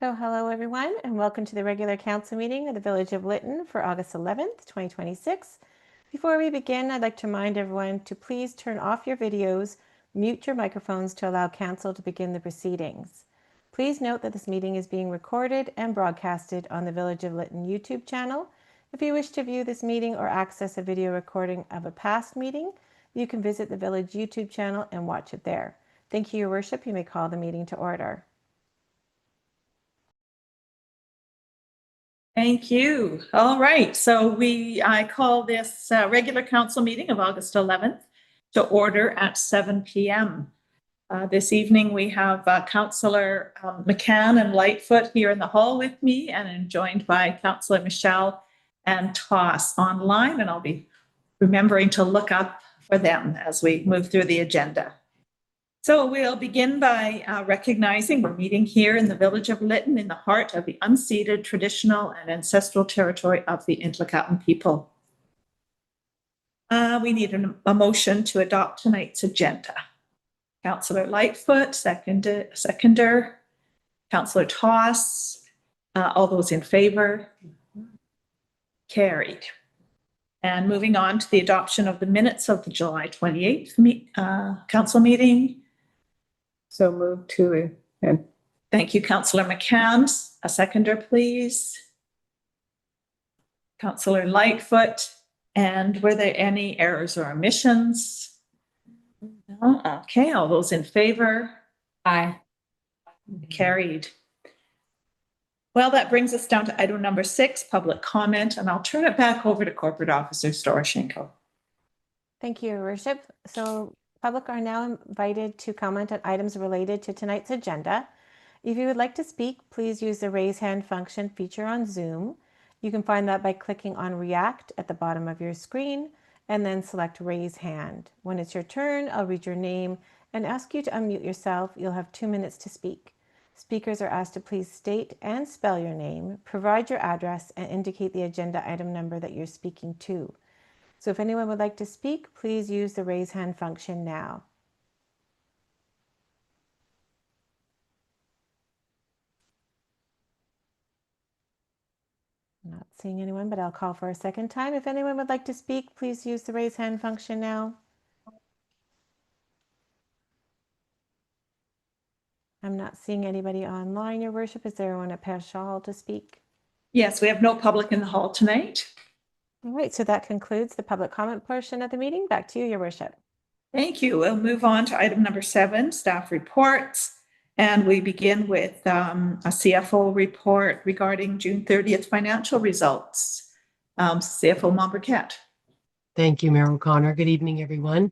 So hello everyone and welcome to the regular council meeting of the Village of Lytton for August 11th, 2026. Before we begin, I'd like to remind everyone to please turn off your videos, mute your microphones to allow council to begin the proceedings. Please note that this meeting is being recorded and broadcasted on the Village of Lytton YouTube channel. If you wish to view this meeting or access a video recording of a past meeting, you can visit the Village YouTube channel and watch it there. Thank you, Your Worship. You may call the meeting to order. Thank you. All right, so I call this regular council meeting of August 11th to order at 7 p.m. This evening we have Councillor McCann and Lightfoot here in the hall with me, and I'm joined by Councillor Michelle and Toss online, and I'll be remembering to look up for them as we move through the agenda. So we'll begin by recognizing we're meeting here in the Village of Lytton in the heart of the unceded traditional and ancestral territory of the Ntlaka'pamux people. We need a motion to adopt tonight's agenda. Councillor Lightfoot, seconder. Councillor Toss, all those in favor? Carried. And moving on to the adoption of the minutes of the July 28th council meeting. So moved to and Thank you, Councillor McCann. A seconder, please. Councillor Lightfoot. And were there any errors or omissions? No? Okay, all those in favor? aye. Carried. Well, that brings us down to item number 6, public comment, and I'll turn it back over to Corporate Officer Storoshenko. Thank you, Your Worship. So public are now invited to comment on items related to tonight's agenda. If you would like to speak, please use the raise hand function feature on Zoom. You can find that by clicking on React at the bottom of your screen and then select raise hand. When it's your turn, I'll read your name and ask you to unmute yourself. You'll have 2 minutes to speak. Speakers are asked to please state and spell your name, provide your address, and indicate the agenda item number that you're speaking to. So if anyone would like to speak, please use the raise hand function now. Not seeing anyone, but I'll call for a second time. If anyone would like to speak, please use the raise hand function now. I'm not seeing anybody online, Your Worship. Is there anyone at Parish Hall to speak? Yes, we have no public in the hall tonight. All right, so that concludes the public comment portion of the meeting. Back to you, Your Worship. Thank you. We'll move on to item number 7, staff reports. And we begin with a CFO report regarding June 30th financial results. CFO Monbriquette. Thank you, Mayor O'Connor. Good evening, everyone.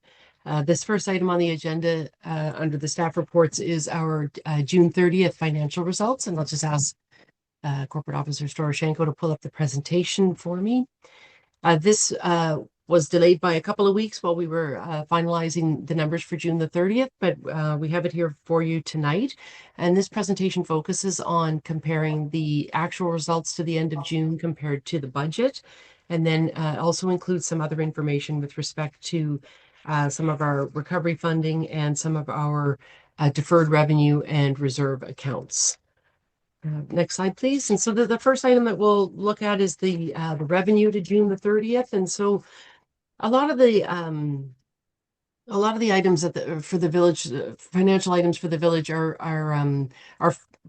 This first item on the agenda under the staff reports is our June 30th financial results. And I'll just ask Corporate Officer Storoshenko to pull up the presentation for me. This was delayed by a couple of weeks while we were finalizing the numbers for June the 30th, but we have it here for you tonight. And this presentation focuses on comparing the actual results to the end of June compared to the budget, and then also includes some other information with respect to some of our recovery funding and some of our deferred revenue and reserve accounts. Next slide, please. And so the first item that we'll look at is the revenue to June the 30th. And so a lot of the items for the village, financial items for the village are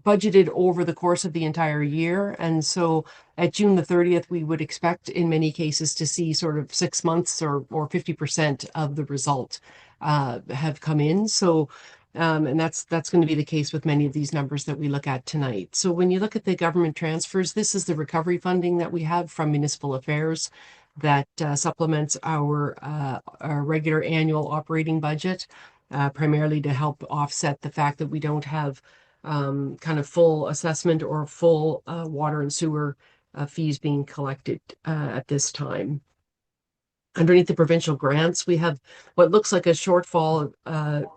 budgeted over the course of the entire year. And so at June the 30th, we would expect in many cases to see sort of 6 months or 50% of the result have come in. So and that's going to be the case with many of these numbers that we look at tonight. So when you look at the government transfers, this is the recovery funding that we have from municipal affairs that supplements our regular annual operating budget, primarily to help offset the fact that we don't have kind of full assessment or full water and sewer fees being collected at this time. Underneath the provincial grants, we have what looks like a shortfall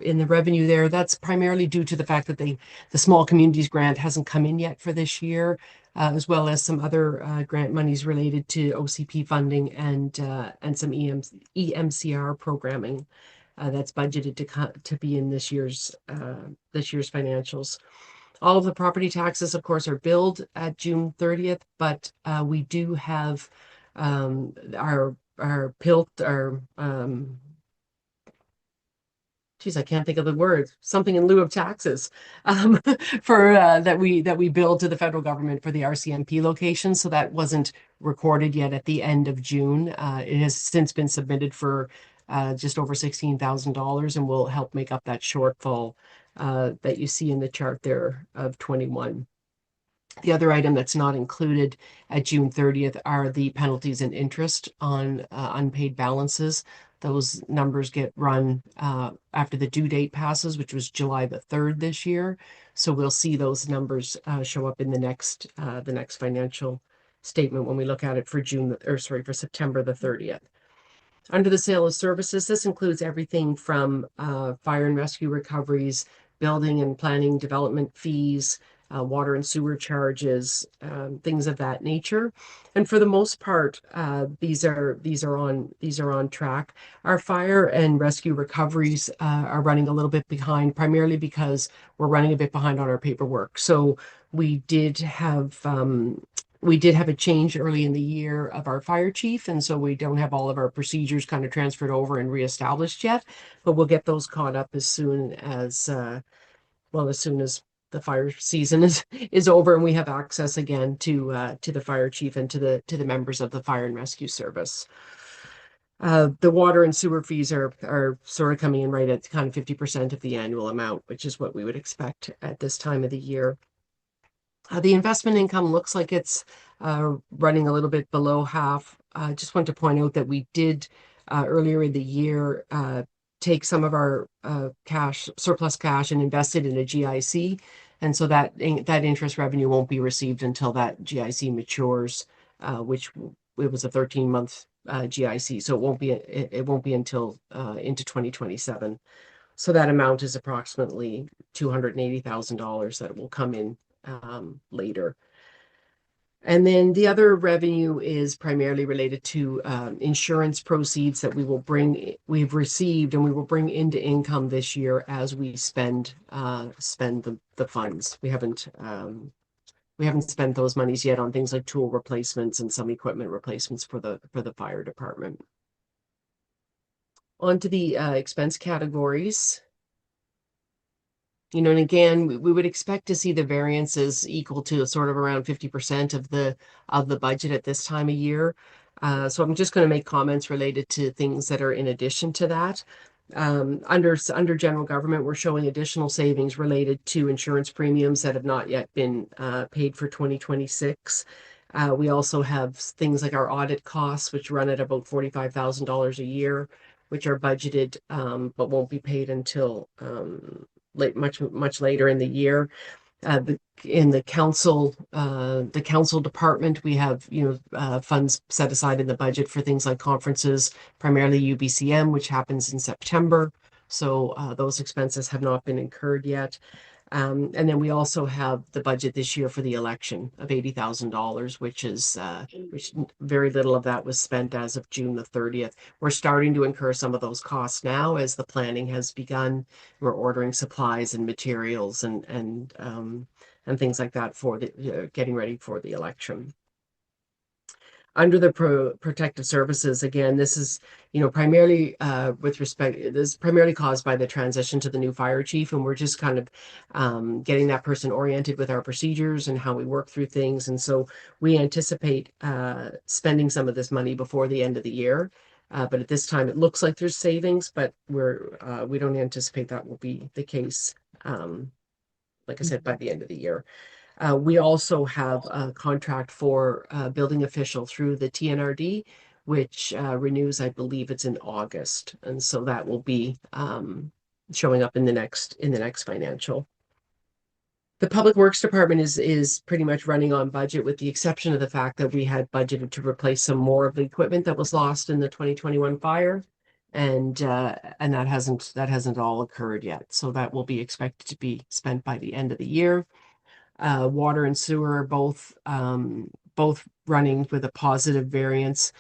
in the revenue there. That's primarily due to the fact that the small communities grant hasn't come in yet for this year, as well as some other grant monies related to OCP funding and some EMCR programming that's budgeted to be in this year's financials. All of the property taxes, of course, are billed at June 30th, but we do have our PILT, our geez, I can't think of the word, something in lieu of taxes, for that we billed to the federal government for the RCMP location. So that wasn't recorded yet at the end of June. It has since been submitted for just over $16,000 and will help make up that shortfall that you see in the chart there of 21. The other item that's not included at June 30th are the penalties and interest on unpaid balances. Those numbers get run after the due date passes, which was July the 3rd this year. So we'll see those numbers show up in the next financial statement when we look at it for for September the 30th. Under the sale of services, this includes everything from fire and rescue recoveries, building and planning development fees, water and sewer charges, things of that nature. And for the most part, these are on track. Our fire and rescue recoveries are running a little bit behind, primarily because we're running a bit behind on our paperwork. So we did have a change early in the year of our fire chief, and so we don't have all of our procedures kind of transferred over and reestablished yet, but we'll get those caught up as soon as the fire season is over and we have access again to the fire chief and to the members of the fire and rescue service. The water and sewer fees are sort of coming in right at kind of 50% of the annual amount, which is what we would expect at this time of the year. The investment income looks like it's running a little bit below half. I just want to point out that we did earlier in the year take some of our surplus cash and invest it in a GIC. And so that interest revenue won't be received until that GIC matures, which it was a 13-month GIC. So it won't be until into 2027. So that amount is approximately $280,000 that will come in later. And then the other revenue is primarily related to insurance proceeds that we've received and we will bring into income this year as we spend the funds. We haven't spent those monies yet on things like tool replacements and some equipment replacements for the fire department. On to the expense categories. And again, we would expect to see the variances equal to sort of around 50% of the budget at this time of year. So I'm just going to make comments related to things that are in addition to that. Under general government, we're showing additional savings related to insurance premiums that have not yet been paid for 2026. We also have things like our audit costs, which run at about $45,000 a year, which are budgeted but won't be paid until much later in the year. In the council department, we have funds set aside in the budget for things like conferences, primarily UBCM, which happens in September. So those expenses have not been incurred yet. And then we also have the budget this year for the election of $80,000, which very little of that was spent as of June the 30th. We're starting to incur some of those costs now as the planning has begun. We're ordering supplies and materials and things like that for getting ready for the election. Under the protective services, again, this is, primarily this is primarily caused by the transition to the new fire chief. And we're just kind of getting that person oriented with our procedures and how we work through things. And so we anticipate spending some of this money before the end of the year. But at this time, it looks like there's savings, but we don't anticipate that will be the case, like I said, by the end of the year. We also have a contract for building official through the TNRD, which renews, I believe it's in August. And so that will be showing up in the next financial. The Public Works Department is pretty much running on budget, with the exception of the fact that we had budgeted to replace some more of the equipment that was lost in the 2021 fire. And that hasn't all occurred yet. So that will be expected to be spent by the end of the year. Water and sewer both running with a positive variance.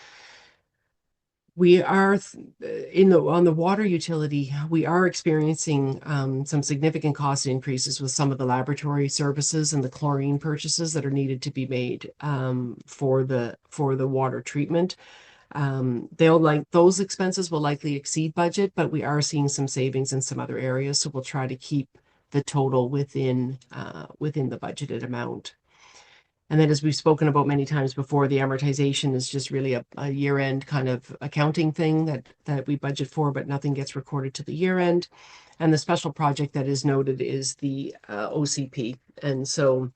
We are on the water utility, we are experiencing some significant cost increases with some of the laboratory services and the chlorine purchases that are needed to be made for the water treatment. Those expenses will likely exceed budget, but we are seeing some savings in some other areas, so we'll try to keep the total within the budgeted amount. And then, as we've spoken about many times before, the amortization is just really a year-end kind of accounting thing that we budget for, but nothing gets recorded to the year end. And the special project that is noted is the OCP. And so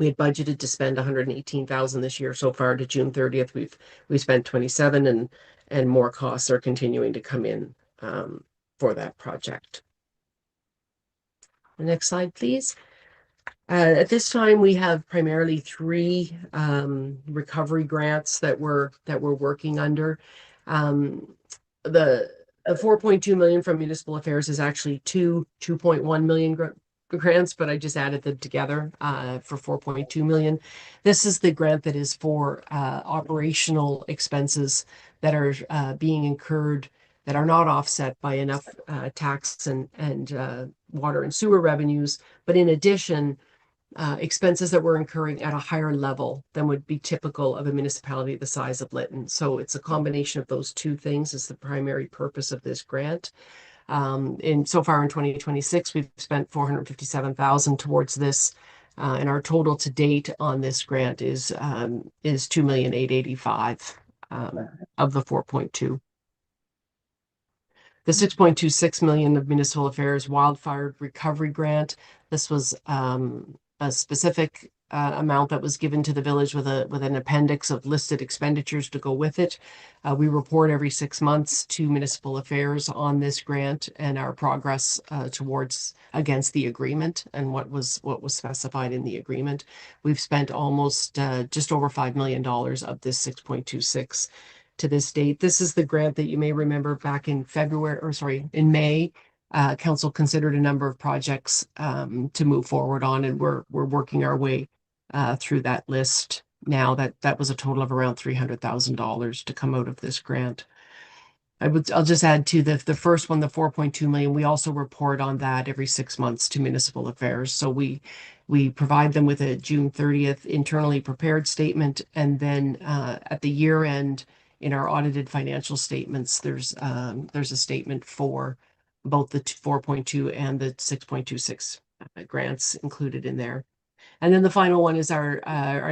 we had budgeted to spend 118,000 this year. So far to June 30th, we've spent 27, and more costs are continuing to come in for that project. The next slide, please. At this time, we have primarily three recovery grants that we're working under. The 4.2 million from municipal affairs is actually 2.1 million grants, but I just added them together for 4.2 million. This is the grant that is for operational expenses that are being incurred that are not offset by enough tax and water and sewer revenues, but in addition, expenses that we're incurring at a higher level than would be typical of a municipality the size of Lytton. So it's a combination of those two things is the primary purpose of this grant. And so far in 2026, we've spent 457,000 towards this. And our total to date on this grant is 2,885,000 of the 4.2. The 6.26 million of municipal affairs wildfire recovery grant. This was a specific amount that was given to the village with an appendix of listed expenditures to go with it. We report every 6 months to municipal affairs on this grant and our progress towards against the agreement and what was specified in the agreement. We've spent almost just over $5 million of this 6.26 to this date. This is the grant that you may remember back in in May. Council considered a number of projects to move forward on, and we're working our way through that list now. That was a total of around $300,000 to come out of this grant. I'll just add to the first one, the 4.2 million. We also report on that every 6 months to municipal affairs. So we provide them with a June 30th internally prepared statement, and then at the year end in our audited financial statements, there's a statement for both the 4.2 and the 6.26 grants included in there. And then the final one is our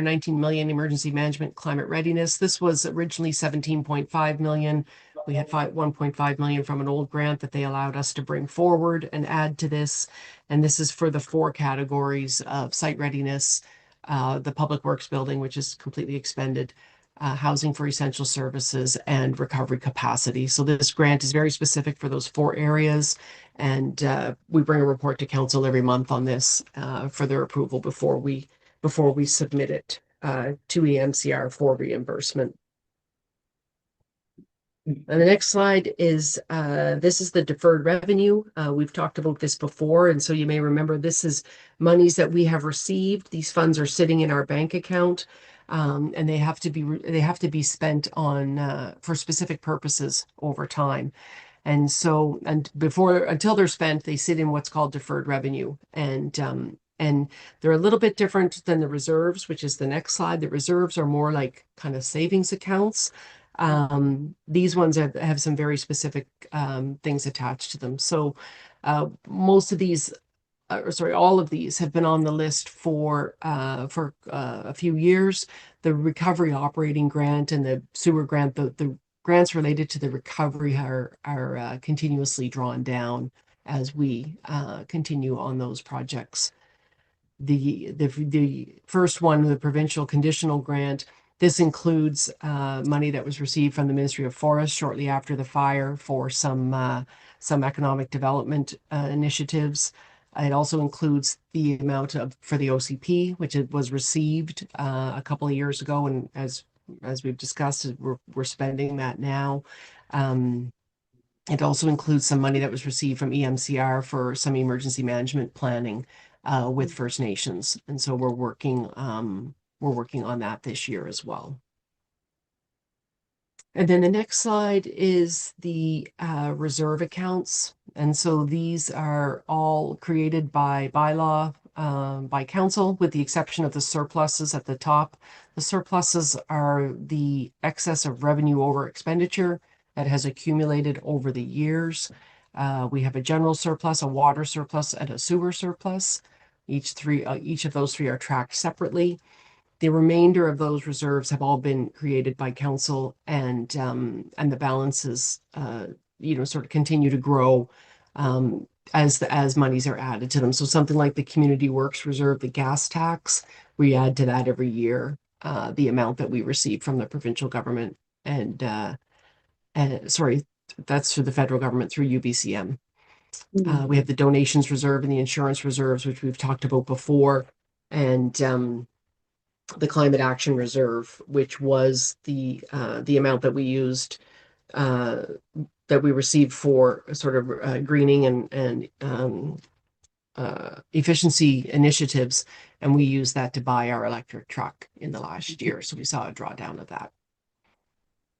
19 million emergency management climate readiness. This was originally 17.5 million. We had 1.5 million from an old grant that they allowed us to bring forward and add to this. And this is for the 4 categories of site readiness, the public works building, which is completely expended, housing for essential services, and recovery capacity. So this grant is very specific for those 4 areas. And we bring a report to council every month on this for their approval before we submit it to EMCR for reimbursement. And the next slide is this is the deferred revenue. We've talked about this before, and so you may remember this is monies that we have received. These funds are sitting in our bank account, and they have to be spent on for specific purposes over time. And so, until they're spent, they sit in what's called deferred revenue. And they're a little bit different than the reserves, which is the next slide. The reserves are more like kind of savings accounts. These ones have some very specific things attached to them. So most of these, all of these have been on the list for a few years. The recovery operating grant and the sewer grant, the grants related to the recovery are continuously drawn down as we continue on those projects. The first one, the provincial conditional grant, this includes money that was received from the Ministry of Forests shortly after the fire for some economic development initiatives. It also includes the amount for the OCP, which it was received a couple of years ago, and as we've discussed, we're spending that now. It also includes some money that was received from EMCR for some emergency management planning with First Nations, and so we're working on that this year as well. And then the next slide is the reserve accounts. And so these are all created by bylaw, by council, with the exception of the surpluses at the top. The surpluses are the excess of revenue over expenditure that has accumulated over the years. We have a general surplus, a water surplus, and a sewer surplus. Each of those three are tracked separately. The remainder of those reserves have all been created by council, and the balances, sort of continue to grow as monies are added to them. So something like the Community Works Reserve, the gas tax, we add to that every year, the amount that we receive from the provincial government, and sorry, that's through the federal government through UBCM. We have the donations reserve and the insurance reserves, which we've talked about before, and the climate action reserve, which was the amount that we used, that we received for sort of greening and efficiency initiatives, and we used that to buy our electric truck in the last year. So we saw a drawdown of that.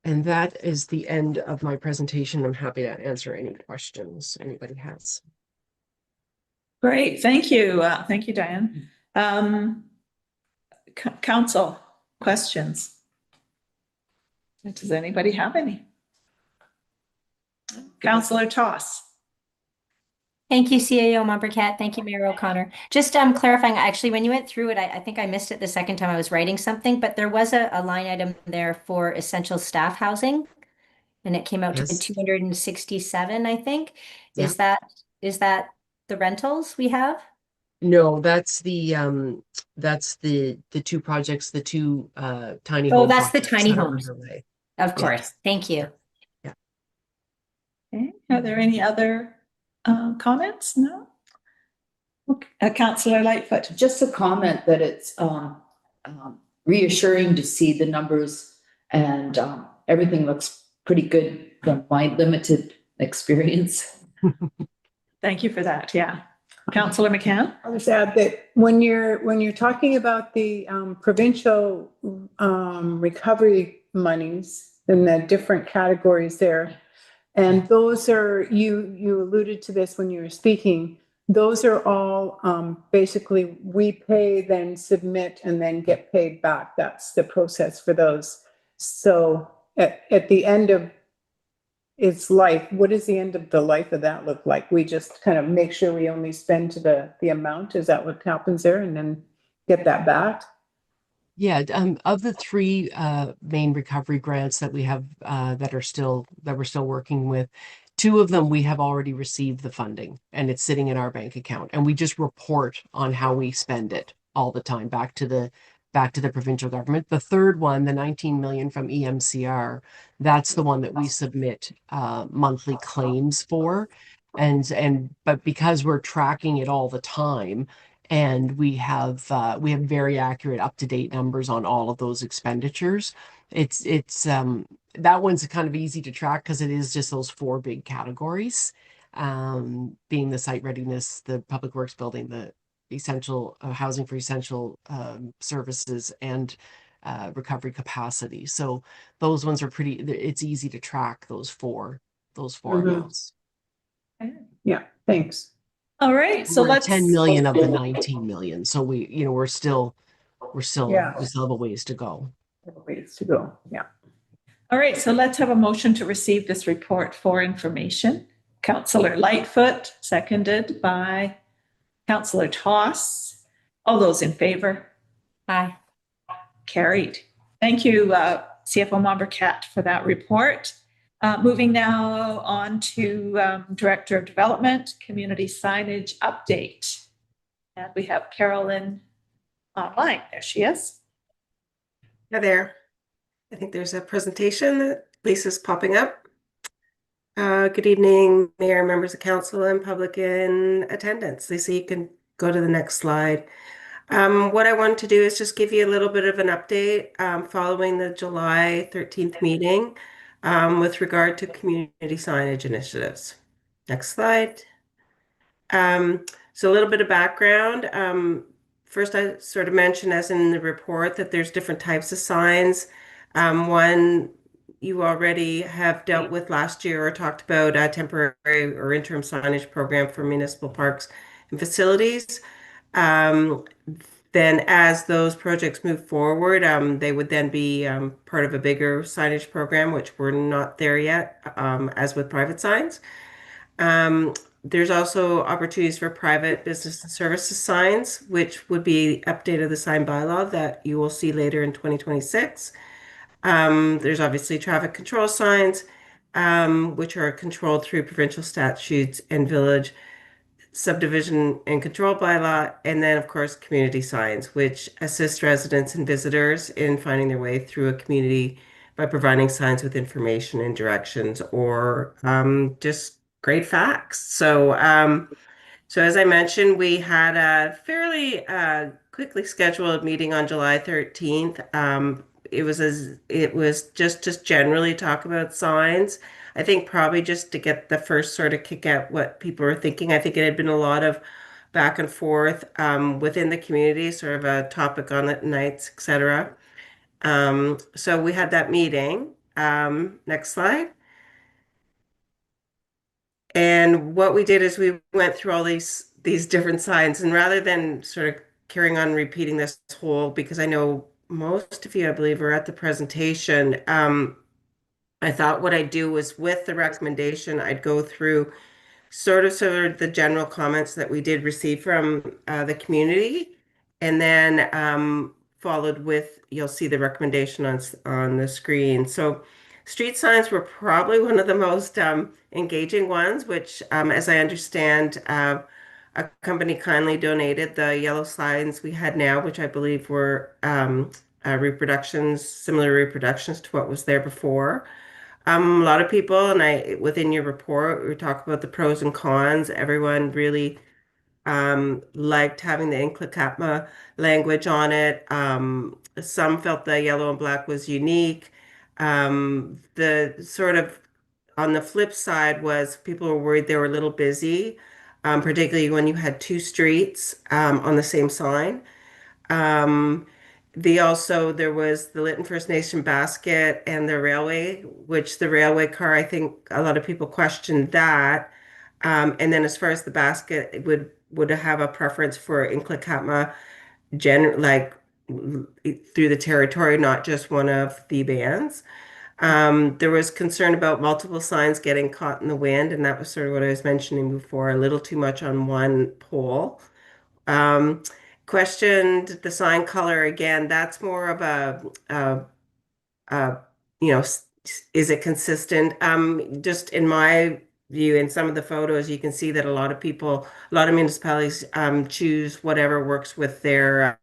And that is the end of my presentation. I'm happy to answer any questions anybody has. Great, thank you. Thank you, Diane. Council, questions? Does anybody have any? Councillor Toss. Thank you, CAO Mombercat. Thank you, Mayor O'Connor. Just clarifying, actually, when you went through it, I think I missed it the second time I was writing something, but there was a line item there for essential staff housing, and it came out to Yes. 267, I think. Yeah. Is that the rentals we have? No, that's the two projects, the two tiny Oh, home that's the projects tiny that are homes. underway. Of course. Thank you. Okay. Are there any other comments? No? Okay. Councillor Lightfoot. Just a comment that it's reassuring to see the numbers, and everything looks pretty good from my limited experience. Thank you for that. Yeah. Councillor McCann. I'll just add that when you're talking about the provincial recovery monies and the different categories there, and those are, you alluded to this when you were speaking, those are all basically we pay, then submit, and then get paid back. That's the process for those. So at the end of its life, what does the end of the life of that look like? We just kind of make sure we only spend to the amount. Is that what happens there, and then get that back? Yeah, of the three main recovery grants that we have that we're still working with, two of them we have already received the funding, and it's sitting in our bank account, and we just report on how we spend it all the time back to the provincial government. The third one, the 19 million from EMCR, that's the one that we submit monthly claims for, but because we're tracking it all the time, and we have very accurate, up-to-date numbers on all of those expenditures. It's that one's kind of easy to track because it is just those four big categories, being the site readiness, the public works building, the essential housing for essential services, and recovery capacity. So those ones are it's easy to track those four amounts. Yeah, thanks. All right. So We're at let's 10 million of the 19 million. So we still Yeah. we still have a ways to go. Ways to go. Yeah. All right. So let's have a motion to receive this report for information. Councillor Lightfoot, seconded by Councillor Toss. All those in favor? Aye. Carried. Thank you, CFO Mombercat, for that report. Moving now on to Director of Development, Community Signage Update. And we have Carolyn online. There she is. Hi there. I think there's a presentation that Lisa's popping up. Good evening, Mayor, members of council, and public in attendance. Lisa, you can go to the next slide. What I wanted to do is just give you a little bit of an update following the July 13th meeting with regard to community signage initiatives. Next slide. So a little bit of background. First, I sort of mentioned, as in the report, that there's different types of signs. One you already have dealt with last year or talked about a temporary or interim signage program for municipal parks and facilities. Um, then as those projects move forward, they would then be part of a bigger signage program, which we're not there yet, as with private signs. There's also opportunities for private business and services signs, which would be update of the sign bylaw that you will see later in 2026. There's obviously traffic control signs, which are controlled through provincial statutes and village subdivision and control bylaw, and then of course community signs, which assist residents and visitors in finding their way through a community by providing signs with information and directions or just great facts. So as I mentioned, we had a fairly quickly scheduled meeting on July 13th. It was just generally talk about signs. I think probably just to get the first sort of kick at what people were thinking. I think it had been a lot of back and forth within the community, sort of a topic on it nights, etc. So we had that meeting. Next slide. And what we did is we went through all these different signs, and rather than sort of carrying on repeating this whole, because I know most of you, I believe, are at the presentation, I thought what I'd do was with the recommendation, I'd go through sort of the general comments that we did receive from the community, and then followed with you'll see the recommendation on the screen. So street signs were probably one of the most engaging ones, which as I understand a company kindly donated the yellow signs we had now, which I believe were reproductions, similar reproductions to what was there before. A lot of people, and within your report, we talk about the pros and cons. Everyone really liked having the Inklakatma language on it. Some felt the yellow and black was unique. The sort of on the flip side was people were worried they were a little busy, particularly when you had two streets on the same sign. Um, there was the Lytton First Nation basket and the railway, which the railway car, I think a lot of people questioned that. And then as far as the basket, it would have a preference for Inklakatma like through the territory, not just one of the bands. There was concern about multiple signs getting caught in the wind, and that was sort of what I was mentioning before, a little too much on one pole. Um, Questioned the sign color again. That's more of a you know, is it consistent? Just in my view, in some of the photos, you can see that a lot of municipalities choose whatever works with their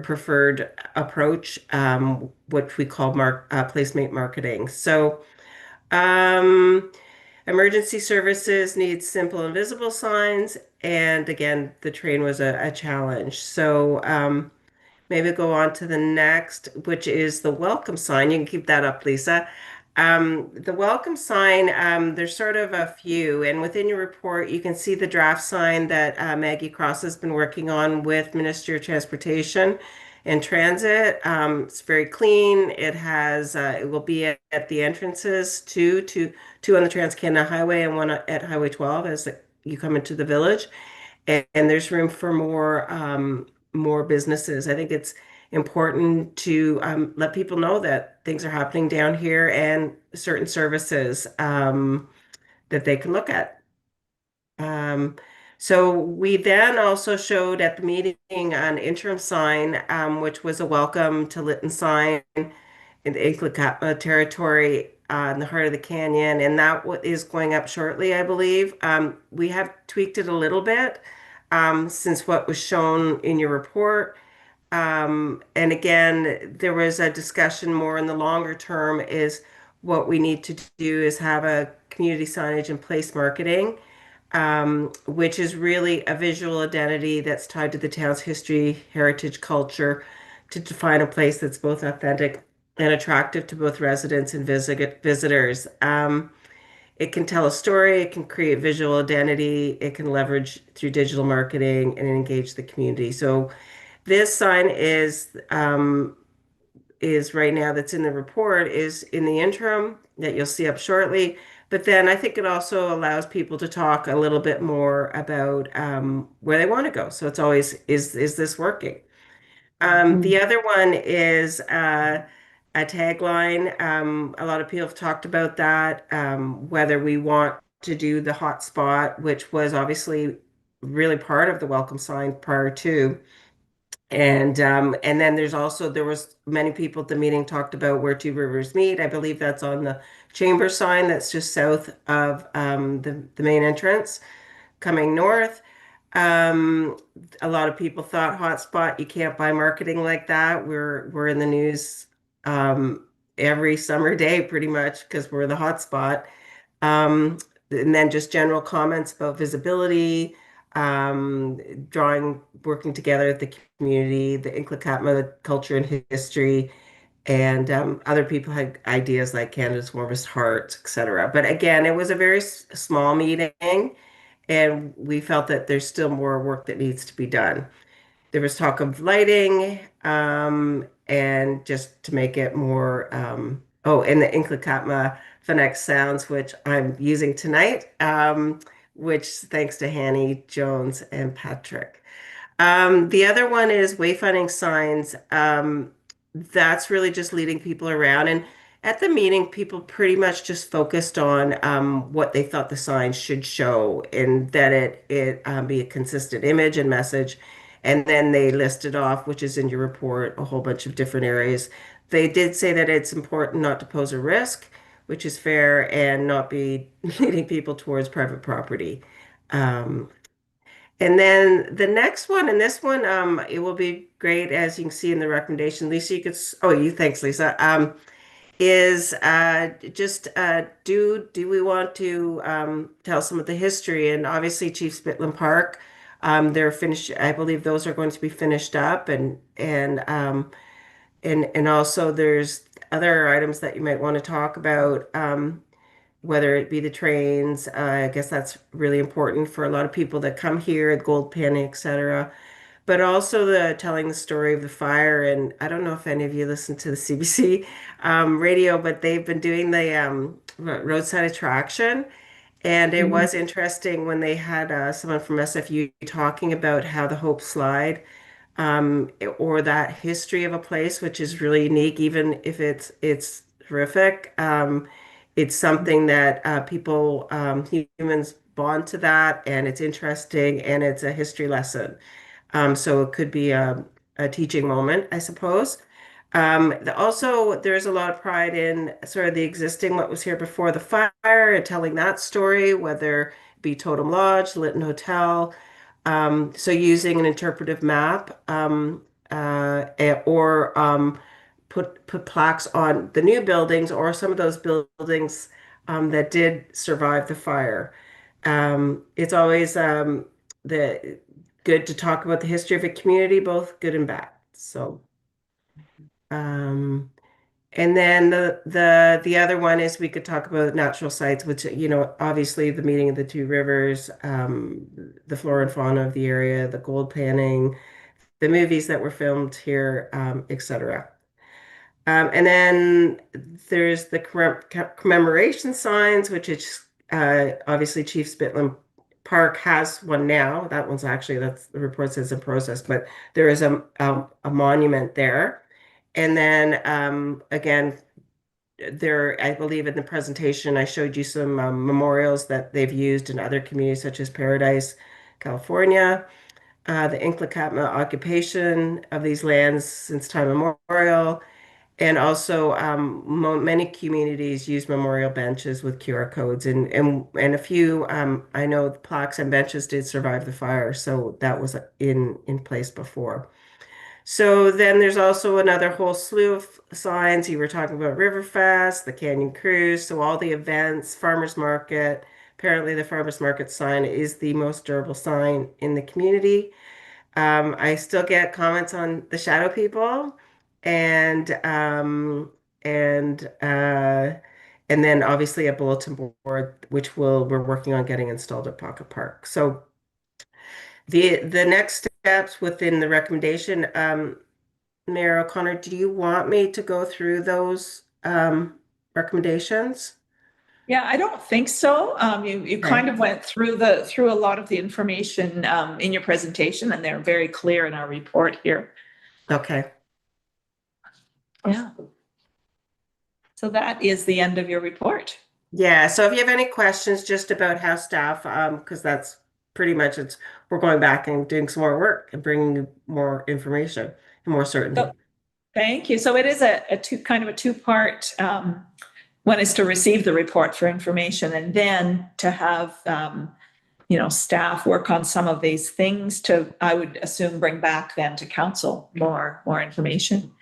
preferred approach, what we call placemate marketing. So, emergency services need simple and visible signs. And again, the train was a challenge. So maybe go on to the next, which is the welcome sign. You can keep that up, Lisa. The welcome sign, there's sort of a few, and within your report, you can see the draft sign that Maggie Cross has been working on with Ministry of Transportation and Transit. It's very clean. It will be at the entrances, two on the Trans-Canada Highway and one at Highway 12 as you come into the village. And there's room for more businesses. I think it's important to let people know that things are happening down here and certain services that they can look at. So we then also showed at the meeting an interim sign, which was a welcome to Lytton sign in the Inclacatma territory in the heart of the canyon, and that is going up shortly, I believe. We have tweaked it a little bit since what was shown in your report. And again, there was a discussion more in the longer term is what we need to do is have a community signage and place marketing, which is really a visual identity that's tied to the town's history, heritage, culture, to define a place that's both authentic and attractive to both residents and visitors. It can tell a story, it can create visual identity, it can leverage through digital marketing and engage the community. So this sign is right now that's in the report is in the interim that you'll see up shortly. But then I think it also allows people to talk a little bit more about where they want to go. So it's always, is this working? The other one is a tagline. A lot of people have talked about that, whether we want to do the hotspot, which was obviously really part of the welcome sign prior to. And then there was many people at the meeting talked about where two rivers meet. I believe that's on the chamber sign that's just south of the main entrance coming north. Um, a lot of people thought hotspot, you can't buy marketing like that. We're in the news every summer day pretty much because we're the hotspot. Um, and then just general comments about visibility, working together at the community, the Inclicatma culture and history, and other people had ideas like Canada's warmest hearts, etc. But again, it was a very small meeting, and we felt that there's still more work that needs to be done. There was talk of lighting, and just to make it more, and the Inclicatma phonics sounds, which I'm using tonight, which thanks to Hanny Jones and Patrick. The other one is wayfinding signs. That's really just leading people around. And at the meeting, people pretty much just focused on what they thought the signs should show, and that it be a consistent image and message. And then they listed off, which is in your report, a whole bunch of different areas. They did say that it's important not to pose a risk, which is fair, and not be leading people towards private property. Um, and then the next one, and this one, it will be great, as you can see in the recommendation. Lisa, you could, thanks, Lisa. Is just do we want to tell some of the history? And obviously, Chief Spitland Park, they're finished. I believe those are going to be finished up, and also there's other items that you might want to talk about. Whether it be the trains. I guess that's really important for a lot of people that come here, Gold Penny, etc. But also the telling the story of the fire. And I don't know if any of you listen to the CBC radio, but they've been doing the roadside attraction. And it was interesting when they had someone from SFU talking about how the Hope Slide, or that history of a place, which is really unique, even if it's horrific. It's something that people, humans bond to that, and it's interesting, and it's a history lesson. So it could be a teaching moment, I suppose. Also, there's a lot of pride in sort of the existing, what was here before the fire, and telling that story, whether it be Totem Lodge, Lytton Hotel. So using an interpretive map, or put plaques on the new buildings or some of those buildings that did survive the fire. It's always the good to talk about the history of a community, both good and bad. So, and then the other one is we could talk about natural sites, which, obviously the meeting of the two rivers, the flora and fauna of the area, the gold panning, the movies that were filmed here, etc. And then there's the commemoration signs, which is obviously Chief Spitland Park has one now. That's the report says in process, but there is a monument there. And then again, I believe in the presentation, I showed you some memorials that they've used in other communities, such as Paradise, California, the Inclicatma occupation of these lands since time immemorial. And also, many communities use memorial benches with QR codes, and a few, I know the plaques and benches did survive the fire, so that was in place before. So then there's also another whole slew of signs. You were talking about Riverfest, the Canyon Cruise, so all the events, farmers market. Apparently, the farmers market sign is the most durable sign in the community. I still get comments on the shadow people, and and uh, and then obviously a bulletin board, which we're working on getting installed at Pocket Park. So the next steps within the recommendation, Mayor O'Connor, do you want me to go through those recommendations? Yeah, I don't think so. You Okay. kind of went through a lot of the information in your presentation, and they're very clear in our report here. Okay. Yeah. So that is the end of your report. Yeah, so if you have any questions just about how staff, because that's pretty much we're going back and doing some more work and bringing you more information and more certainty. So, thank you. So it is a kind of a two-part. One is to receive the report for information, and then to have staff work on some of these things to, I would assume, bring back then to council more information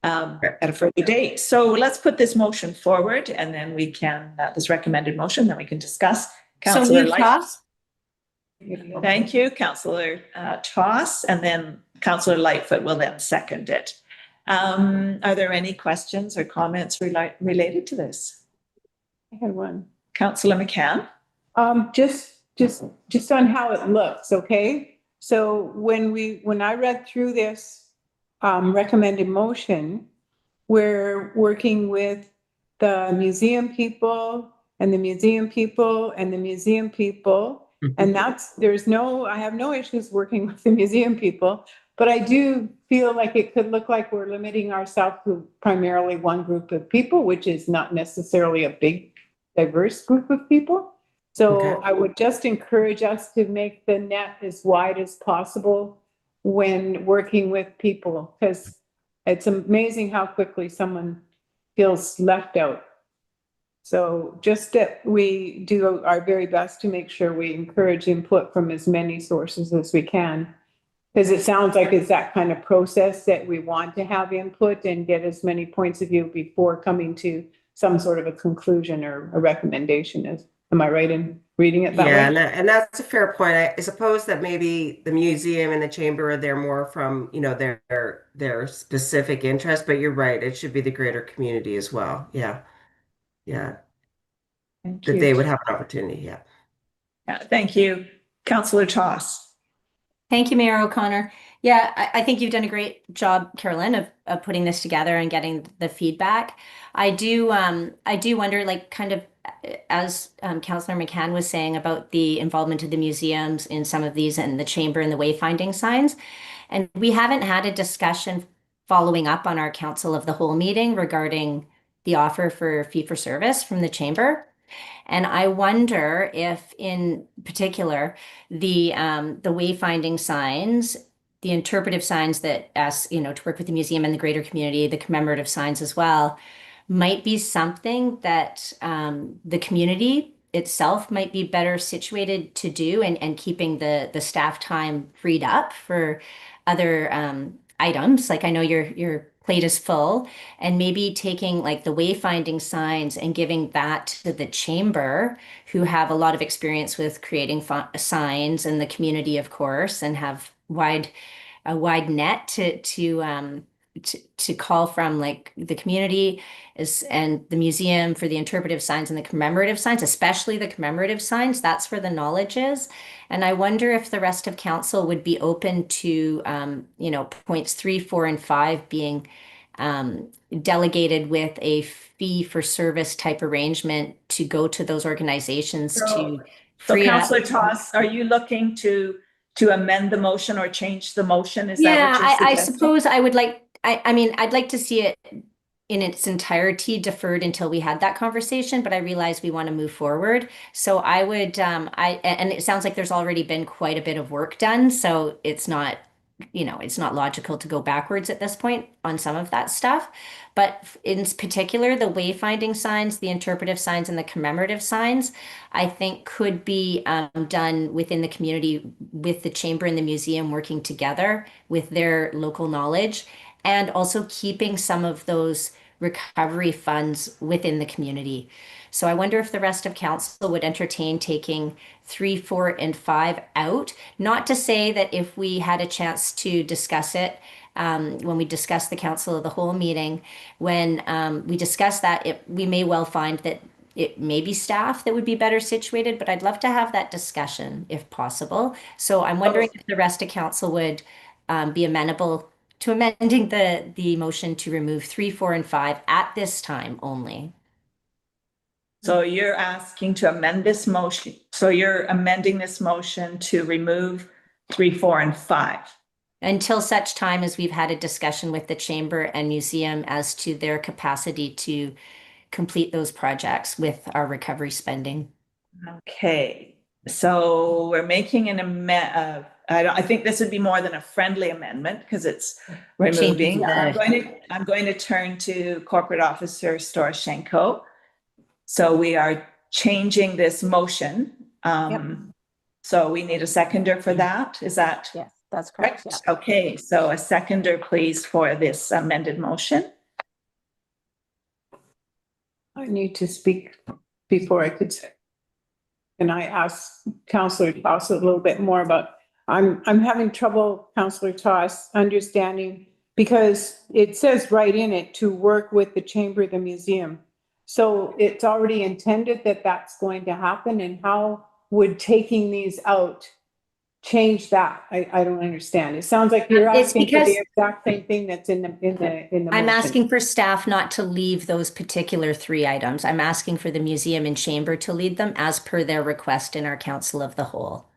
at a further date. So let's put this motion forward, and then we can this recommended motion, then we can discuss. So Councillor moved, Lytton. Toss. Thank you, Councillor Toss, and then Councillor Lightfoot will then second it. Are there any questions or comments related to this? I had one. Councillor McCann? Just on how it looks, okay? So when I read through this recommended motion, we're working with the museum people and the museum people and the museum people. And I have no issues working with the museum people, but I do feel like it could look like we're limiting ourselves to primarily one group of people, which is not necessarily a big, diverse group of people. So Okay. I would just encourage us to make the net as wide as possible when working with people, because it's amazing how quickly someone feels left out. So just that we do our very best to make sure we encourage input from as many sources as we can. Because it sounds like it's that kind of process that we want to have input and get as many points of view before coming to some sort of a conclusion or a recommendation. Am I right in reading it that Yeah, way? and that's a fair point. I suppose that maybe the museum and the chamber, they're more from, their specific interest, but you're right, it should be the greater community as well. Yeah. Yeah. Thank That you. they would have an opportunity. Yeah. Thank you. Councillor Toss? Thank you, Mayor O'Connor. Yeah, I think you've done a great job, Carolyn, of putting this together and getting the feedback. I do wonder, like, kind of as Councillor McCann was saying about the involvement of the museums in some of these and the chamber and the wayfinding signs. And we haven't had a discussion following up on our council of the whole meeting regarding the offer for fee for service from the chamber. And I wonder if, in particular, the wayfinding signs, the interpretive signs that ask, to work with the museum and the greater community, the commemorative signs as well, might be something that the community itself might be better situated to do, and keeping the staff time freed up for other items. Like, I know your plate is full, and maybe taking like the wayfinding signs and giving that to the chamber, who have a lot of experience with creating signs, and the community, of course, and have a wide net to call from, like the community and the museum for the interpretive signs and the commemorative signs, especially the commemorative signs. That's where the knowledge is. And I wonder if the rest of council would be open to, points 3, 4, and 5 being delegated with a fee for service type arrangement to go to those organizations to So free up. Councillor Toss, are you looking to amend the motion or change the motion? Is that what Yeah, you're I suggesting? suppose I would like, I mean, I'd like to see it in its entirety deferred until we had that conversation, but I realize we want to move forward. So I would, and it sounds like there's already been quite a bit of work done, so it's not, it's not logical to go backwards at this point on some of that stuff. But in particular, the wayfinding signs, the interpretive signs, and the commemorative signs, I think could be done within the community, with the chamber and the museum working together with their local knowledge, and also keeping some of those recovery funds within the community. So I wonder if the rest of council would entertain taking 3, 4, and 5 out. Not to say that if we had a chance to discuss it, when we discuss the council of the whole meeting, when we discuss that, we may well find that it may be staff that would be better situated, but I'd love to have that discussion if possible. So I'm wondering if the rest of council would be amenable to amending the motion to remove 3, 4, and 5 at this time only. So you're asking to amend this motion. So you're amending this motion to remove 3, 4, and 5. Until such time as we've had a discussion with the Chamber and Museum as to their capacity to complete those projects with our recovery spending. Okay, so we're making an amendment. I think this would be more than a friendly amendment because it's removing. Changing I'm going to turn to Corporate Officer Storoshenko. So we are changing this motion. So we need a seconder for that. Is that Yes, that's correct. correct? Yeah. Okay, so a seconder, please, for this amended motion. I need to speak before I could say. And I asked Councillor Toss a little bit more about, I'm having trouble, Councillor Toss, understanding, because it says right in it to work with the Chamber, the museum. So it's already intended that that's going to happen, and how would taking these out change that? I don't understand. It sounds like you're It's asking for because- the exact same thing that's in the I'm motion. asking for staff not to leave those particular 3 items. I'm asking for the museum and chamber to lead them as per their request in our council of the whole.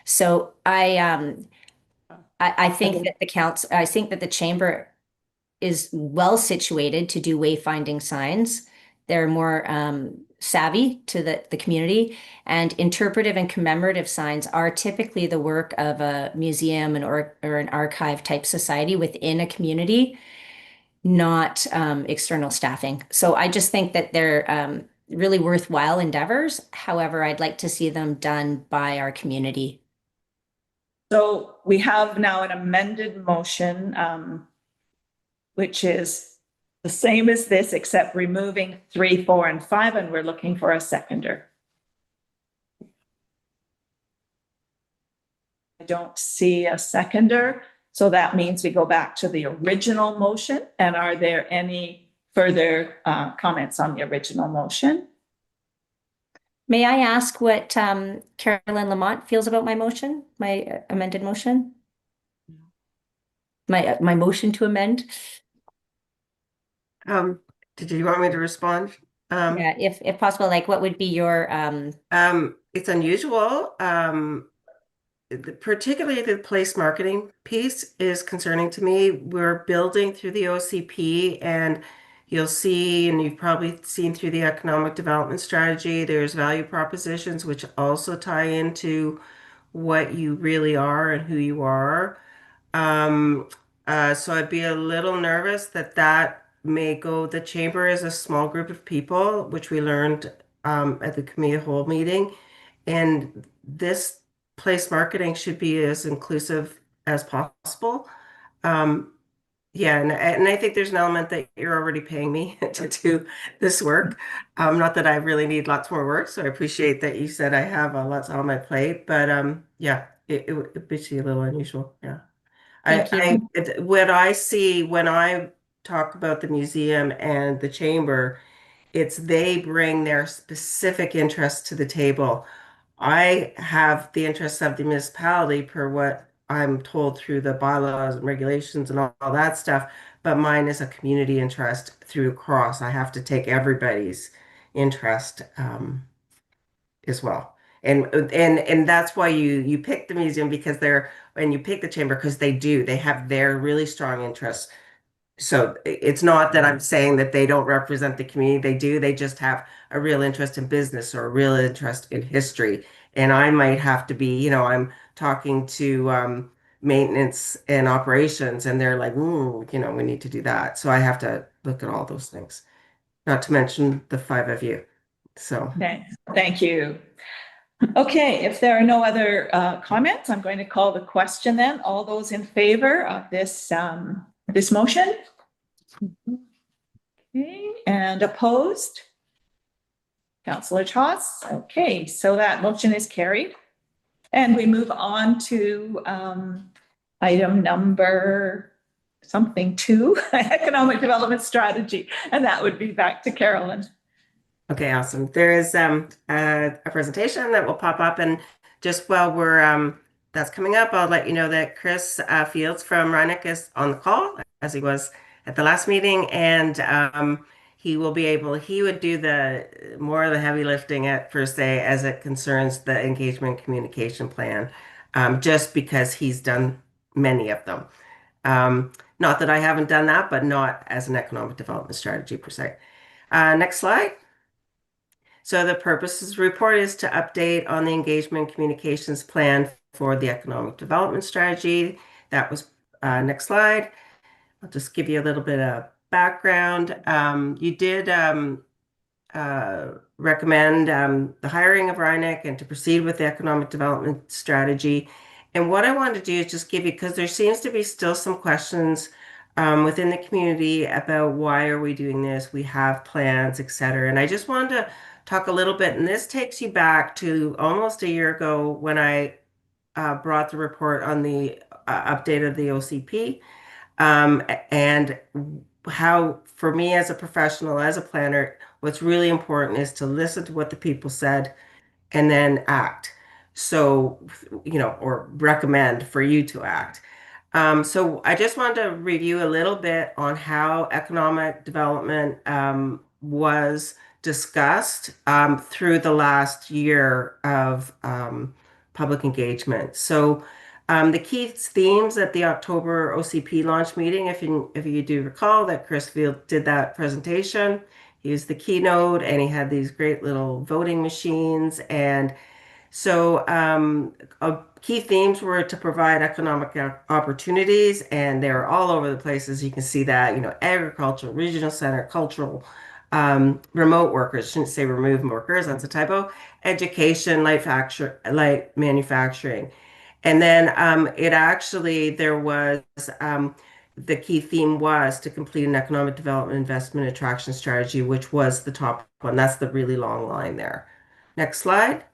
So I think that I think that the chamber is well situated to do wayfinding signs. They're more savvy to the community, and interpretive and commemorative signs are typically the work of a museum or an archive type society within a community, not external staffing. So I just think that they're really worthwhile endeavors. However, I'd like to see them done by our community. So we have now an amended motion, which is the same as this, except removing 3, 4, and 5, and we're looking for a seconder. I don't see a seconder, so that means we go back to the original motion. And are there any further comments on the original motion? May I ask what Carolyn Lamont feels about my motion, my amended motion? My motion to amend? Did you want me to respond? Yeah, if possible, like what would be your It's unusual. Particularly the place marketing piece is concerning to me. We're building through the OCP, and you'll see, and you've probably seen through the economic development strategy, there's value propositions which also tie into what you really are and who you are. So I'd be a little nervous that that may go. The chamber is a small group of people, which we learned at the committee of whole meeting, and this place marketing should be as inclusive as possible. Yeah, and I think there's an element that you're already paying me to do this work. Not that I really need lots more work, so I appreciate that you said I have lots on my plate, but yeah, it would be a little unusual. Yeah. Thank you. What I see when I talk about the museum and the chamber, it's they bring their specific interests to the table. I have the interests of the municipality per what I'm told through the bylaws and regulations and all that stuff, but mine is a community interest through cross. I have to take everybody's interest as well. And that's why you pick the museum, because and you pick the chamber because they have their really strong interests. So it's not that I'm saying that they don't represent the community. They do. They just have a real interest in business or a real interest in history. And I might have to be, I'm talking to maintenance and operations, and they're like, we need to do that. So I have to look at all those things, not to mention the 5 of you. So Thank you. Okay, if there are no other comments, I'm going to call the question then. All those in favor of this motion? Okay, and opposed? Councillor Toss. Okay, so that motion is carried. And we move on to item number something 2, economic development strategy. And that would be back to Carolyn. Okay, awesome. There is a presentation that will pop up, and just while we're that's coming up. I'll let you know that Chris Fields from Rhineck is on the call, as he was at the last meeting, and he would do the more of the heavy lifting at per se as it concerns the engagement communication plan, just because he's done many of them. Not that I haven't done that, but not as an economic development strategy per se. Next slide. So the purpose of the report is to update on the engagement communications plan for the economic development strategy. That was, next slide. I'll just give you a little bit of background. You did recommend the hiring of Rhineck and to proceed with the economic development strategy. And what I want to do is just give you, because there seems to be still some questions within the community about why are we doing this? We have plans, et cetera. And I just wanted to talk a little bit, and this takes you back to almost a year ago when I brought the report on the update of the OCP, and how, for me as a professional, as a planner, what's really important is to listen to what the people said and then act. So, or recommend for you to act. So I just wanted to review a little bit on how economic development was discussed through the last year of public engagement. So the key themes at the October OCP launch meeting, if you do recall that Chris Field did that presentation, he was the keynote and he had these great little voting machines. And so key themes were to provide economic opportunities, and they're all over the places. You can see that, agriculture, regional center, cultural, remote workers, shouldn't say remove workers, that's a typo, education, light manufacturing. And then the key theme was to complete an economic development investment attraction strategy, which was the top one. That's the really long line there. Next slide.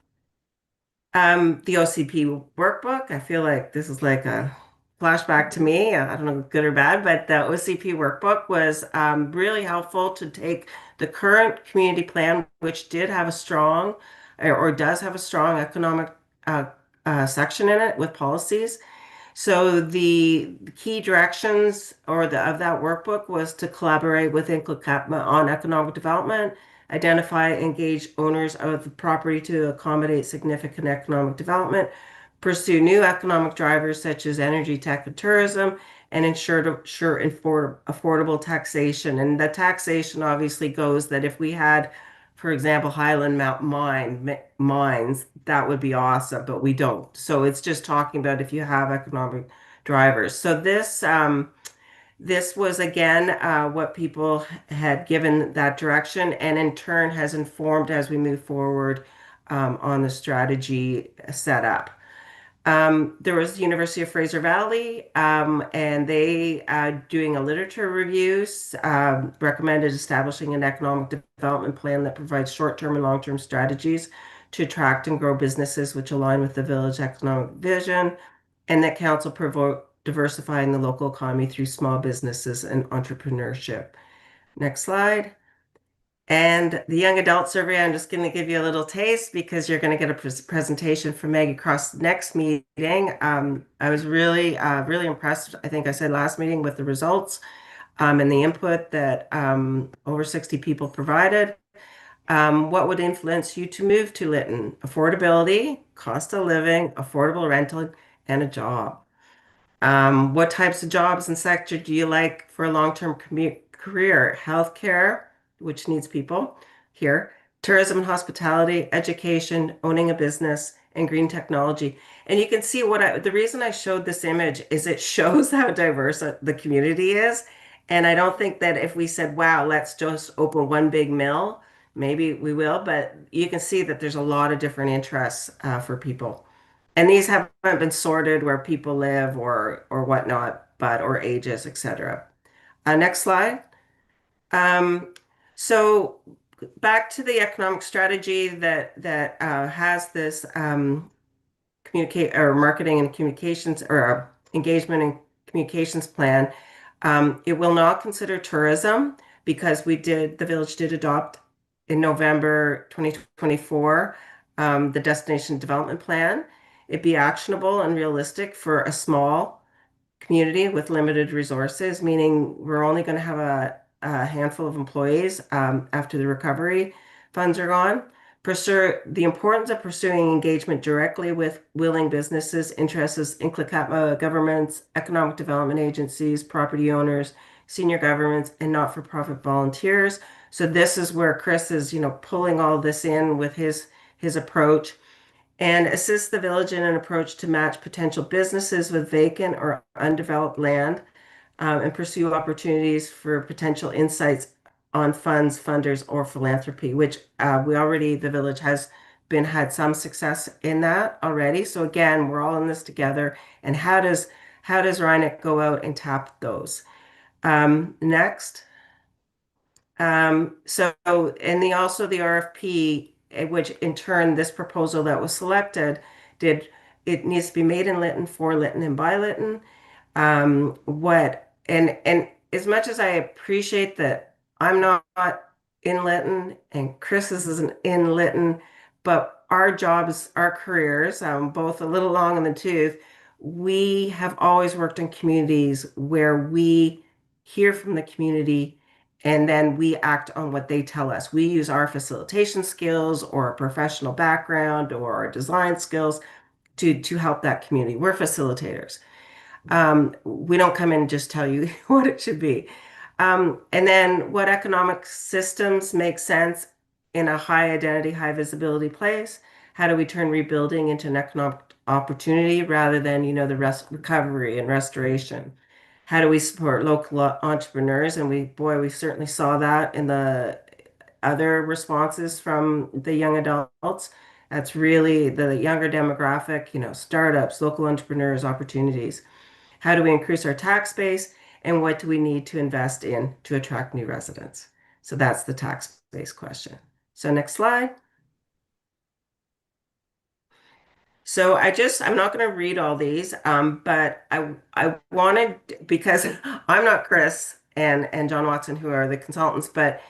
The OCP workbook, I feel like this is like a flashback to me. I don't know, good or bad, but the OCP workbook was really helpful to take the current community plan, which did have a strong, or does have a strong economic section in it with policies. So the key directions of that workbook was to collaborate with Inclucapma on economic development, identify, engage owners of the property to accommodate significant economic development, pursue new economic drivers such as energy, tech, and tourism, and ensure affordable taxation. And the taxation obviously goes that if we had, for example, Highland Mountain mines, that would be awesome, but we don't. So it's just talking about if you have economic drivers. So this was again what people had given that direction, and in turn has informed as we move forward on the strategy setup. There was the University of Fraser Valley, and they doing a literature reviews, recommended establishing an economic development plan that provides short-term and long-term strategies to attract and grow businesses which align with the village economic vision, and that council promote diversifying the local economy through small businesses and entrepreneurship. Next slide. And the young adult survey, I'm just going to give you a little taste because you're going to get a presentation from Maggie Cross next meeting. I was really, really impressed, I think I said last meeting, with the results and the input that over 60 people provided. What would influence you to move to Lytton? Affordability, cost of living, affordable rental, and a job. What types of jobs and sector do you like for a long-term career? Healthcare, which needs people here, tourism and hospitality, education, owning a business, and green technology. And you can see the reason I showed this image is it shows how diverse the community is. And I don't think that if we said, wow, let's just open one big mill, maybe we will, but you can see that there's a lot of different interests for people. And these haven't been sorted where people live or whatnot, or ages, etc. Next slide. So back to the economic strategy that has this communicate or marketing and communications or engagement and communications plan. It will not consider tourism because the village did adopt in November 2024 the destination development plan. it be actionable and realistic for a small community with limited resources, meaning we're only going to have a handful of employees after the recovery funds are gone. Pursue the importance of pursuing engagement directly with willing businesses, interests in governments, economic development agencies, property owners, senior governments, and not-for-profit volunteers. So this is where Chris is, pulling all this in with his approach, and assist the village in an approach to match potential businesses with vacant or undeveloped land, and pursue opportunities for potential insights on funds, funders, or philanthropy, which the village has had some success in that already. So again, we're all in this together. And how does Rhineck go out and tap those? Next. Also the RFP, which in turn, this proposal that was selected it needs to be made in Lytton, for Lytton, and by Lytton. And as much as I appreciate that I'm not in Lytton and Chris isn't in Lytton, but our jobs, our careers, both a little long in the tooth, we have always worked in communities where we hear from the community and then we act on what they tell us. We use our facilitation skills or our professional background or our design skills to help that community. We're facilitators. We don't come in and just tell you what it should be. And then what economic systems make sense in a high identity, high visibility place? How do we turn rebuilding into an economic opportunity rather than, the recovery and restoration? How do we support local entrepreneurs? And we certainly saw that in the other responses from the young adults. That's really the younger demographic, startups, local entrepreneurs, opportunities. How do we increase our tax base? And what do we need to invest in to attract new residents? So that's the tax base question. So next slide. So I'm not going to read all these, but I wanted, because I'm not Chris and John Watson, who are the consultants, but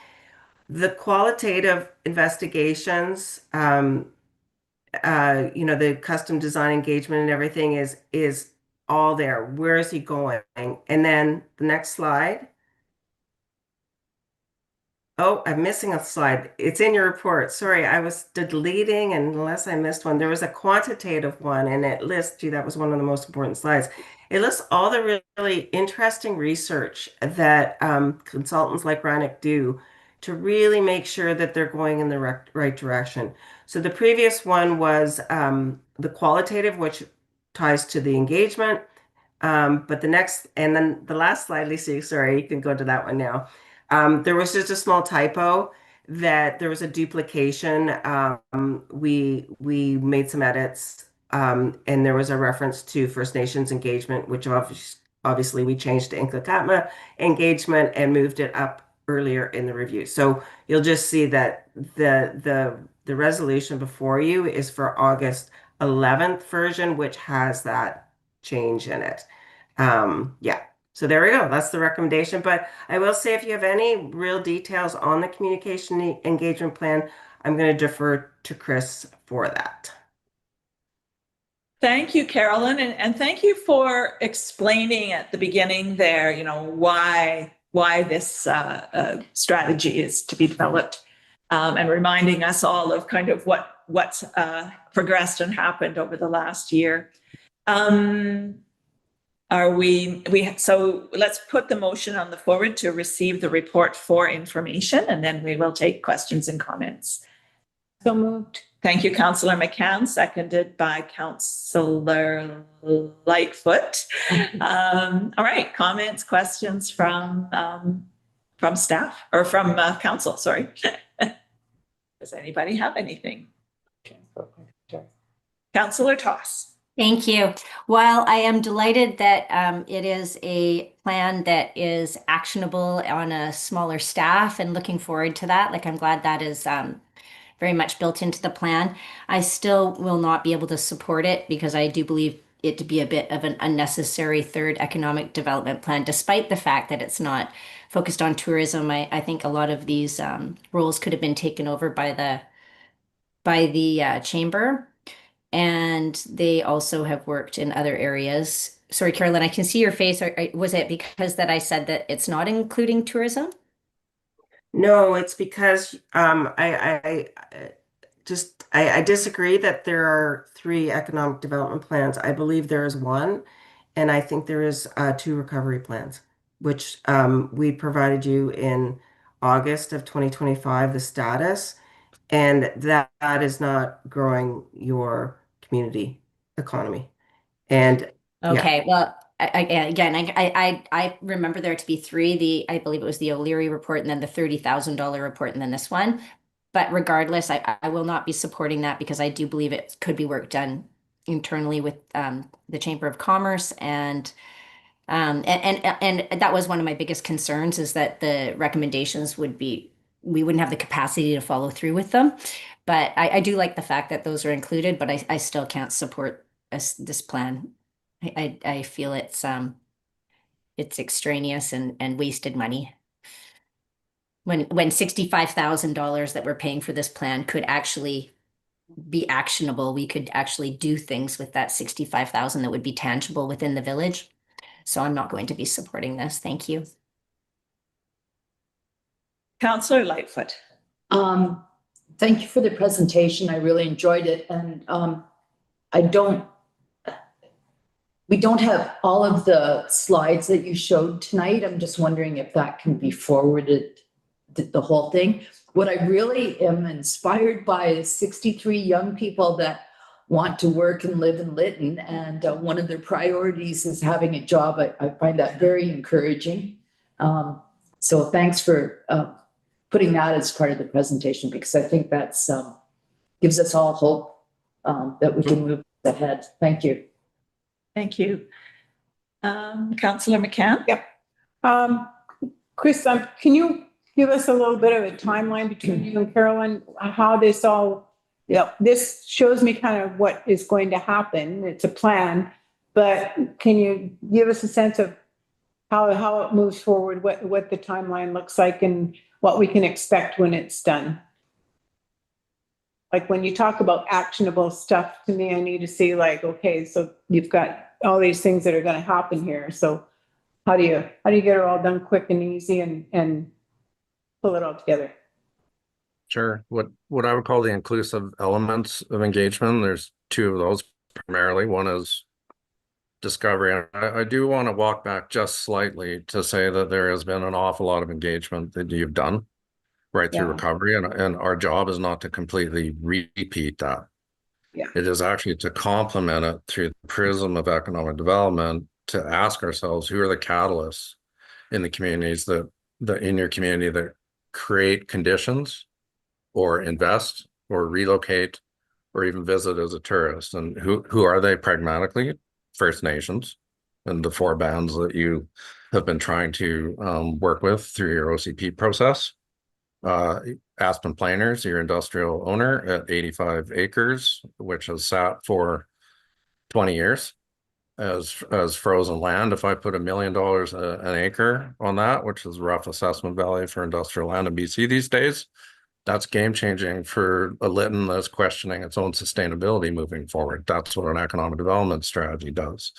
the qualitative investigations, the custom design engagement and everything is all there. Where is he going? And then the next slide. Oh, I'm missing a slide. It's in your report. Sorry, I was deleting, and unless I missed one, there was a quantitative one, and it lists, that was one of the most important slides. It lists all the really interesting research that consultants like Rhineck do to really make sure that they're going in the right direction. So the previous one was the qualitative, which ties to the engagement. But then the last slide, Lisa, sorry, you can go to that one now. There was just a small typo that there was a duplication. We made some edits, and there was a reference to First Nations engagement, which obviously we changed to Inklakatma engagement and moved it up earlier in the review. So you'll just see that the resolution before you is for August 11th version, which has that change in it. Yeah. So there we go. That's the recommendation. But I will say, if you have any real details on the communication engagement plan, I'm going to defer to Chris for that. Thank you, Carolyn, and thank you for explaining at the beginning there, why this strategy is to be developed, and reminding us all of kind of what's progressed and happened over the last year. So let's put the motion on the forward to receive the report for information, and then we will take questions and comments. So moved. Thank you, Councillor McCann, seconded by Councillor Lightfoot. All right, comments, questions from staff or from council, sorry. Does anybody have anything? Councillor Toss. Thank you. While I am delighted that it is a plan that is actionable on a smaller staff and looking forward to that, I'm glad that is very much built into the plan, I still will not be able to support it because I do believe it to be a bit of an unnecessary third economic development plan, despite the fact that it's not focused on tourism. I think a lot of these roles could have been taken over by the chamber. And they also have worked in other areas. Sorry, Carolyn, I can see your face. Was it because that I said that it's not including tourism? No, it's because I disagree that there are three economic development plans. I believe there is one, and I think there is two recovery plans, which we provided you in August of 2025, the status, and that is not growing your community economy. And yeah, Okay, well, I remember there to be three. I believe it was the O'Leary report and then the $30,000 report and then this one. But regardless, I will not be supporting that because I do believe it could be work done internally with the Chamber of Commerce and that was one of my biggest concerns is that the recommendations we wouldn't have the capacity to follow through with them. But I do like the fact that those are included, but I still can't support this plan. I feel it's extraneous and wasted money. When $65,000 that we're paying for this plan could actually be actionable, we could actually do things with that 65,000 that would be tangible within the village. So I'm not going to be supporting this. Thank you. Councillor Lightfoot. Thank you for the presentation. I really enjoyed it. And we don't have all of the slides that you showed tonight. I'm just wondering if that can be forwarded, the whole thing. What I really am inspired by is 63 young people that want to work and live in Lytton, and one of their priorities is having a job. I find that very encouraging. So thanks for putting that as part of the presentation, because I think that's gives us all hope that we can move ahead. Thank you. Thank you. Councillor McCann? Yep. Chris, can you give us a little bit of a timeline between you and Carolyn, how this all, this shows me kind of what is going to happen. It's a plan, but can you give us a sense of how it moves forward, what the timeline looks like and what we can expect when it's done? Like when you talk about actionable stuff, to me, I need to see like, okay, so you've got all these things that are going to happen here. So how do you get it all done quick and easy and pull it all together? Sure. What I would call the inclusive elements of engagement, there's two of those primarily. One is discovery. I do want to walk back just slightly to say that there has been an awful lot of engagement that you've done right through recovery, and our job is not to completely repeat that. Yeah. It is actually to complement it through the prism of economic development, to ask ourselves who are the catalysts in the communities that in your community that create conditions or invest or relocate or even visit as a tourist, and who are they pragmatically? First Nations and the 4 bands that you have been trying to work with through your OCP process. Aspen Planers, your industrial owner at 85 acres, which has sat for 20 years as frozen land. If I put $1 million an acre on that, which is a rough assessment value for industrial land in BC these days, that's game changing for a Lytton that's questioning its own sustainability moving forward. That's what an economic development strategy does.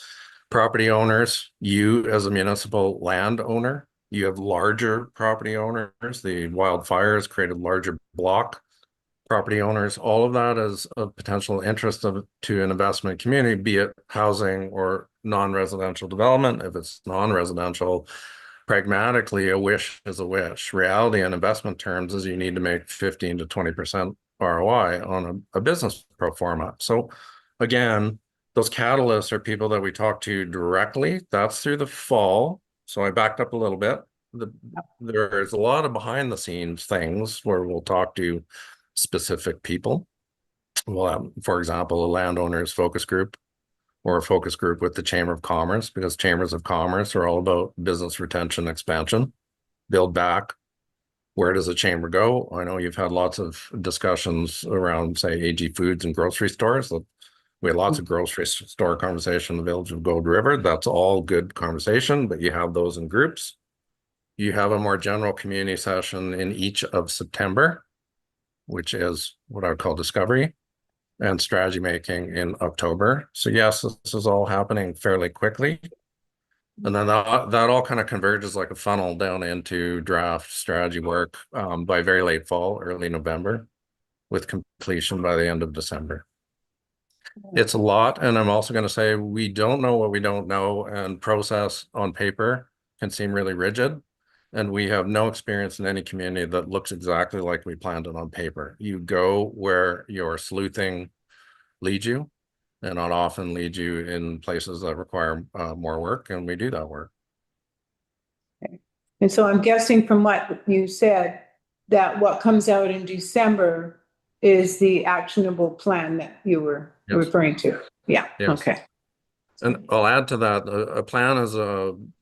Property owners, you as a municipal land owner, you have larger property owners. The wildfires created larger block property owners. All of that is of potential interest to an investment community, be it housing or non-residential development. If it's non-residential, pragmatically, a wish is a wish. Reality in investment terms is you need to make 15 to 20% ROI on a business pro forma. So again, those catalysts are people that we talk to directly. That's through the fall. So I backed up a little bit. There's a lot of behind the scenes things where we'll talk to specific people. Well, for example, a landowners focus group, or a focus group with the Chamber of Commerce, because chambers of commerce are all about business retention, expansion, build back. Where does a chamber go? I know you've had lots of discussions around, say, AG Foods and grocery stores. We had lots of grocery store conversation in the village of Gold River. That's all good conversation, but you have those in groups. You have a more general community session in each of September, which is what I would call discovery. and strategy making in October. So yes, this is all happening fairly quickly. And then that all kind of converges like a funnel down into draft strategy work by very late fall, early November, with completion by the end of December. It's a lot. And I'm also going to say we don't know what we don't know, and process on paper can seem really rigid. And we have no experience in any community that looks exactly like we planned it on paper. You go where your sleuthing leads you, and not often lead you in places that require more work, and we do that work. And so I'm guessing from what you said, that what comes out in December is the actionable plan that you were Yes. referring to. Yeah, Yes. okay. And I'll add to that, a plan is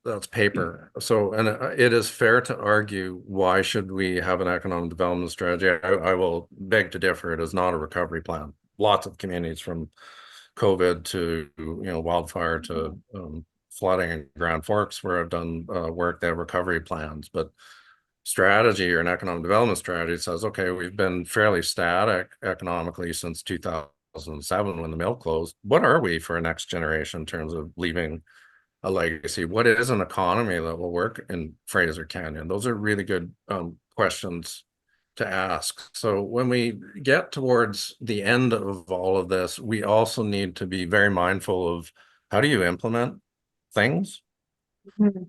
that's paper. So, and it is fair to argue, why should we have an economic development strategy? I will beg to differ. It is not a recovery plan. Lots of communities, from COVID to, wildfire to flooding in Grand Forks, where I've done work, they have recovery plans. But strategy, or an economic development strategy, says, okay, we've been fairly static economically since 2007 when the mill closed. What are we for a next generation in terms of leaving a legacy? What is an economy that will work in Fraser Canyon? Those are really good questions to ask. So when we get towards the end of all of this, we also need to be very mindful of, how do you implement things?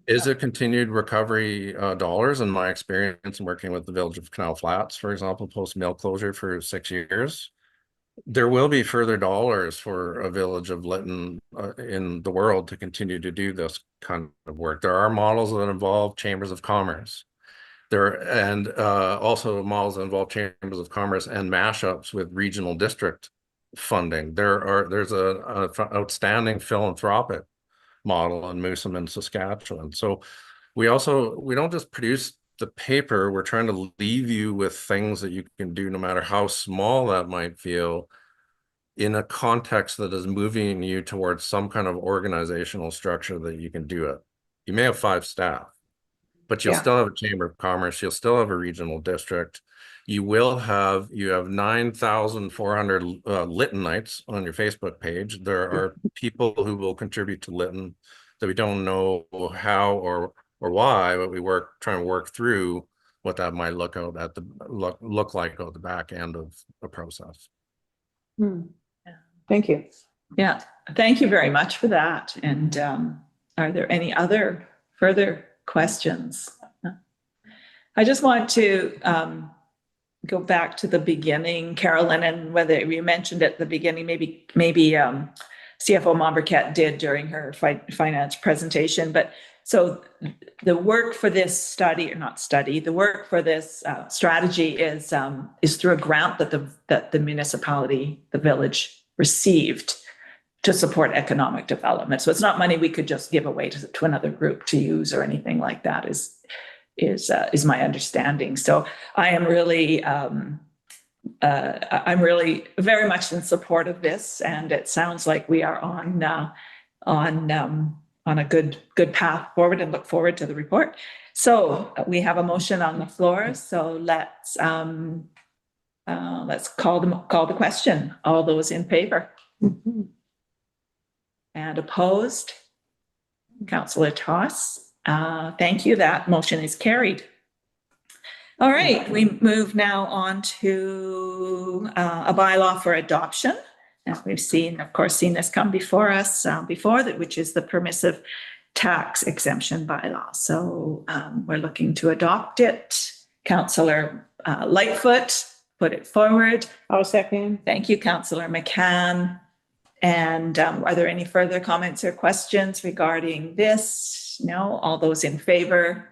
Is it continued recovery dollars? In my experience in working with the village of Canal Flats, for example, post mill closure for 6 years, there will be further dollars for a village of Lytton in the world to continue to do this kind of work. There are models that involve chambers of commerce. And also models that involve chambers of commerce and mashups with regional district funding. There's an outstanding philanthropic model in Moosomin, Saskatchewan. So we don't just produce the paper, we're trying to leave you with things that you can do, no matter how small that might feel, in a context that is moving you towards some kind of organizational structure that you can do it. You may have 5 staff, but you'll still have a chamber of commerce, you'll still have a regional district. You have 9,400 Lyttonites on your Facebook page. There are people who will contribute to Lytton that we don't know how or why, but we trying to work through what that might look like at the back end of the process. Thank you. Yeah, thank you very much for that. And are there any other further questions? I just want to go back to the beginning, Carolyn, and whether you mentioned at the beginning, maybe CFO Mombercat did during her finance presentation. But so the work for this study, or not study, the work for this strategy is through a grant that the municipality, the village, received to support economic development. So it's not money we could just give away to another group to use or anything like that. Is my understanding. So I am really, I'm really very much in support of this, and it sounds like we are on a good path forward, and look forward to the report. So we have a motion on the floor. So let's call the question. All those in favor? And opposed? Councillor Toss. Thank you. That motion is carried. All right, we move now on to a bylaw for adoption. And we've of course, seen this come before us which is the permissive tax exemption bylaw. So we're looking to adopt it. Councillor Lightfoot put it forward. I'll second. Thank you, Councillor McCann. And are there any further comments or questions regarding this? No. All those in favor?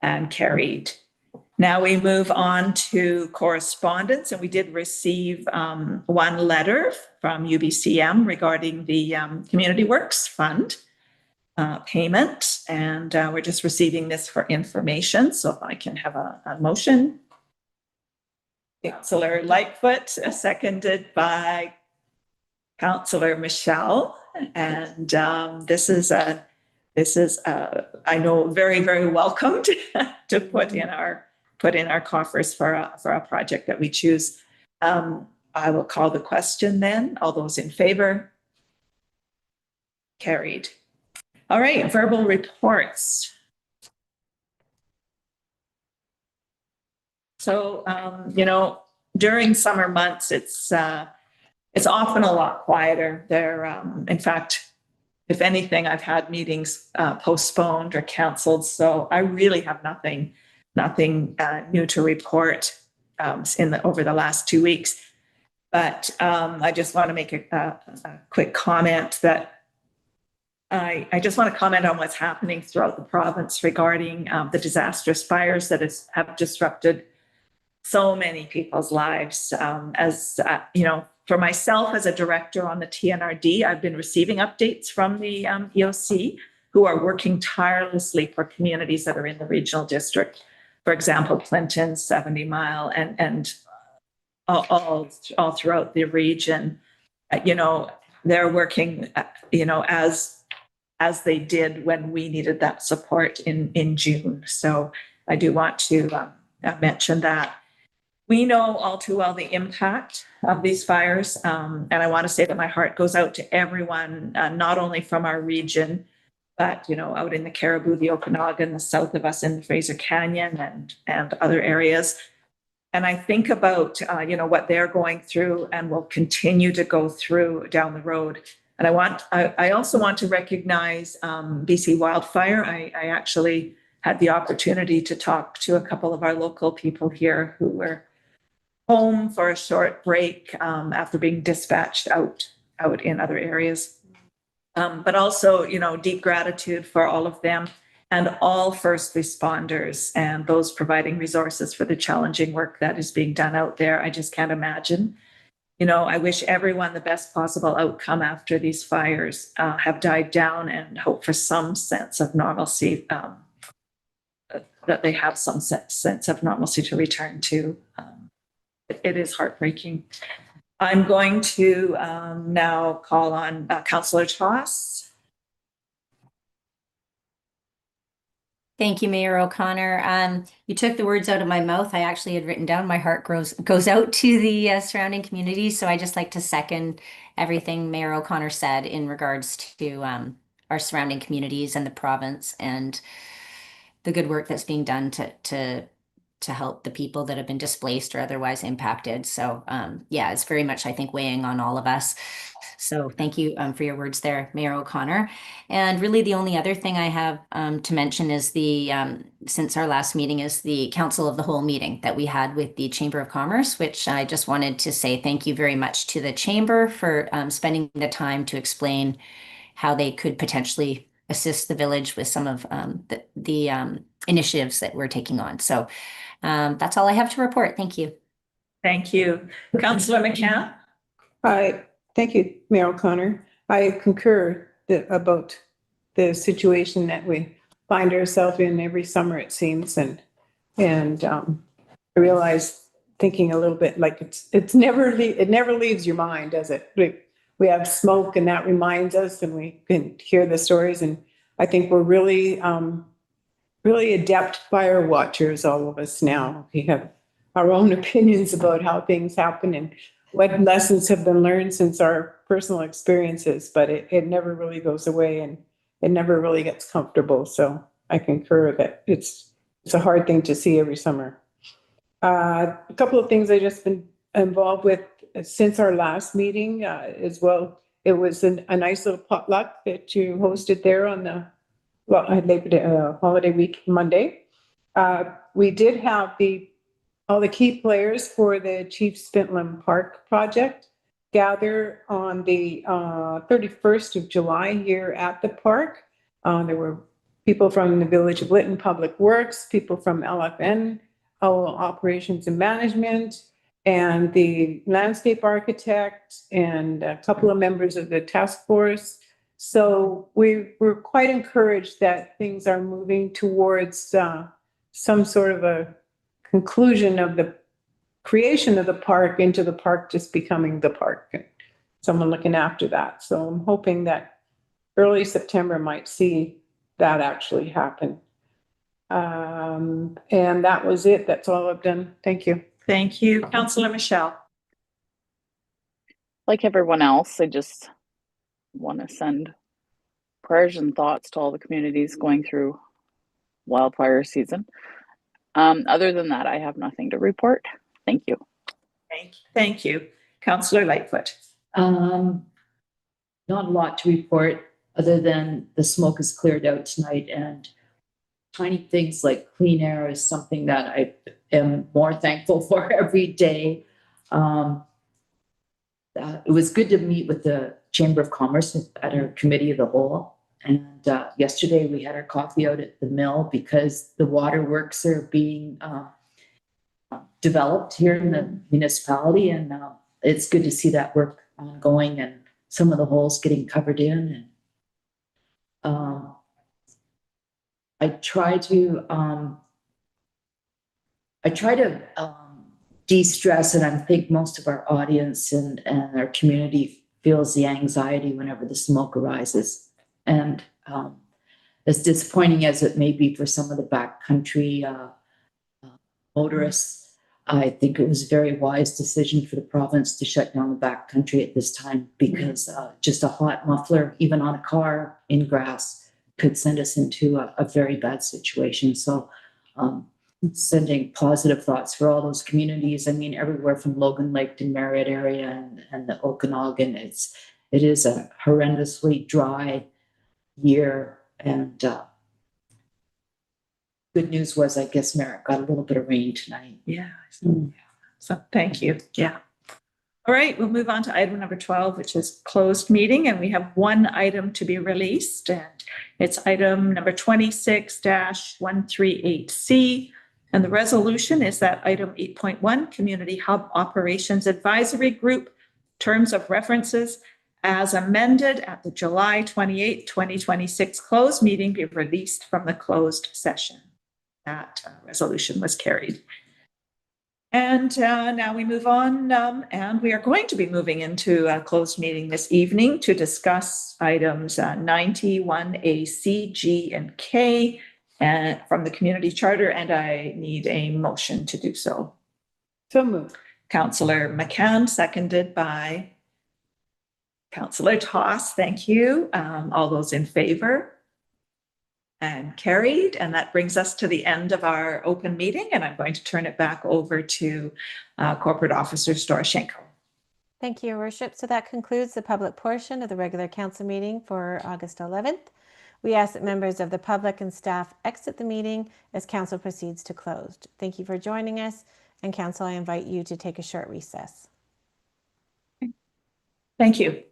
And carried. Now we move on to correspondence, and we did receive one letter from UBCM regarding the Community Works Fund payment, and we're just receiving this for information. So if I can have a motion. Councillor Lightfoot, seconded by Councillor Michelle, and this is I know very, very welcome to put in our coffers for a project that we choose. I will call the question then. All those in favor? Carried. All right, verbal reports. So, during summer months, it's often a lot quieter there. In fact, if anything, I've had meetings postponed or canceled. So I really have nothing new to report over the last 2 weeks. But I just want to make a quick comment that I just want to comment on what's happening throughout the province regarding the disastrous fires that have disrupted so many people's lives. For myself as a director on the TNRD, I've been receiving updates from the EOC, who are working tirelessly for communities that are in the regional district. For example, Clinton, 70 Mile, and all throughout the region. They're working, as they did when we needed that support in June. So I do want to mention that. We know all too well the impact of these fires. And I want to say that my heart goes out to everyone, not only from our region, but, out in the Caribou, the Okanagan, the south of us in the Fraser Canyon and other areas. And I think about, what they're going through and will continue to go through down the road. And I also want to recognize BC Wildfire. I actually had the opportunity to talk to a couple of our local people here who were home for a short break after being dispatched out in other areas. But also, deep gratitude for all of them and all first responders and those providing resources for the challenging work that is being done out there. I just can't imagine. I wish everyone the best possible outcome after these fires have died down, and hope for some sense of normalcy, that they have some sense of normalcy to return to. It is heartbreaking. I'm going to now call on Councillor Toss. Thank you, Mayor O'Connor. You took the words out of my mouth. I actually had written down, my heart goes out to the surrounding communities. So I just like to second everything Mayor O'Connor said in regards to our surrounding communities and the province, and the good work that's being done to help the people that have been displaced or otherwise impacted. So it's very much, I think, weighing on all of us. So thank you for your words there, Mayor O'Connor. And really the only other thing I have to mention is since our last meeting, is the Council of the Whole meeting that we had with the Chamber of Commerce, which I just wanted to say thank you very much to the Chamber for spending the time to explain how they could potentially assist the village with some of the initiatives that we're taking on. So that's all I have to report. Thank you. Thank you. Councillor McCann. Thank you, Mayor O'Connor. I concur about the situation that we find ourselves in every summer, it seems, and I realize, thinking a little bit, like it never leaves your mind, does it? We have smoke, and that reminds us, and we can hear the stories, and I think we're really adept fire watchers, all of us now. We have our own opinions about how things happen and what lessons have been learned since our personal experiences, but it never really goes away, and it never really gets comfortable. So I concur that it's a hard thing to see every summer. A couple of things I've just been involved with since our last meeting as well. It was a nice little potluck that you hosted there on the Labor Day, holiday week, Monday. We did have all the key players for the Chief Spintland Park project gather on the 31st of July here at the park. There were people from the Village of Lytton Public Works, people from LFN, Operations and Management, and the landscape architect, and a couple of members of the task force. So we're quite encouraged that things are moving towards some sort of a conclusion of the creation of the park into the park just becoming the park, and someone looking after that. So I'm hoping that early September might see that actually happen. And that was it. That's all I've done. Thank you. Thank you. Councillor Michelle. like everyone else, I just want to send prayers and thoughts to all the communities going through wildfire season. Other than that, I have nothing to report. Thank you. Thank you. Councillor Lightfoot. Not a lot to report other than the smoke is cleared out tonight, and tiny things like clean air is something that I am more thankful for every day. It was good to meet with the Chamber of Commerce at our committee of the whole. And yesterday we had our coffee out at the mill because the waterworks are being developed here in the municipality. And it's good to see that work ongoing and some of the holes getting covered in. And I try to de-stress, and I think most of our audience and our community feels the anxiety whenever the smoke arises. And as disappointing as it may be for some of the backcountry motorists, I think it was a very wise decision for the province to shut down the backcountry at this time, because just a hot muffler, even on a car in grass, could send us into a very bad situation. So sending positive thoughts for all those communities. I mean, everywhere from Logan Lake to Marriott area and the Okanagan, it is a horrendously dry year. And good news was, I guess, Merritt got a little bit of rain tonight. Yeah. So thank you. Yeah. All right, we'll move on to item number 12, which is closed meeting. And we have one item to be released, and it's item number 26-138C. And the resolution is that item 8.1, Community Hub Operations Advisory Group, Terms of References, as amended at the July 28, 2026 closed meeting, be released from the closed session. That resolution was carried. And now we move on, and we are going to be moving into a closed meeting this evening to discuss items 91A, C, G, and K from the community charter, and I need a motion to do so. So moved. Councillor McCann, seconded by Councillor Toss. Thank you. All those in favor? And carried. And that brings us to the end of our open meeting. And I'm going to turn it back over to Corporate Officer Storoshenko. Thank you, Your Worship. So that concludes the public portion of the regular council meeting for August 11th. We ask that members of the public and staff exit the meeting as council proceeds to close. Thank you for joining us. And council, I invite you to take a short recess. Thank you.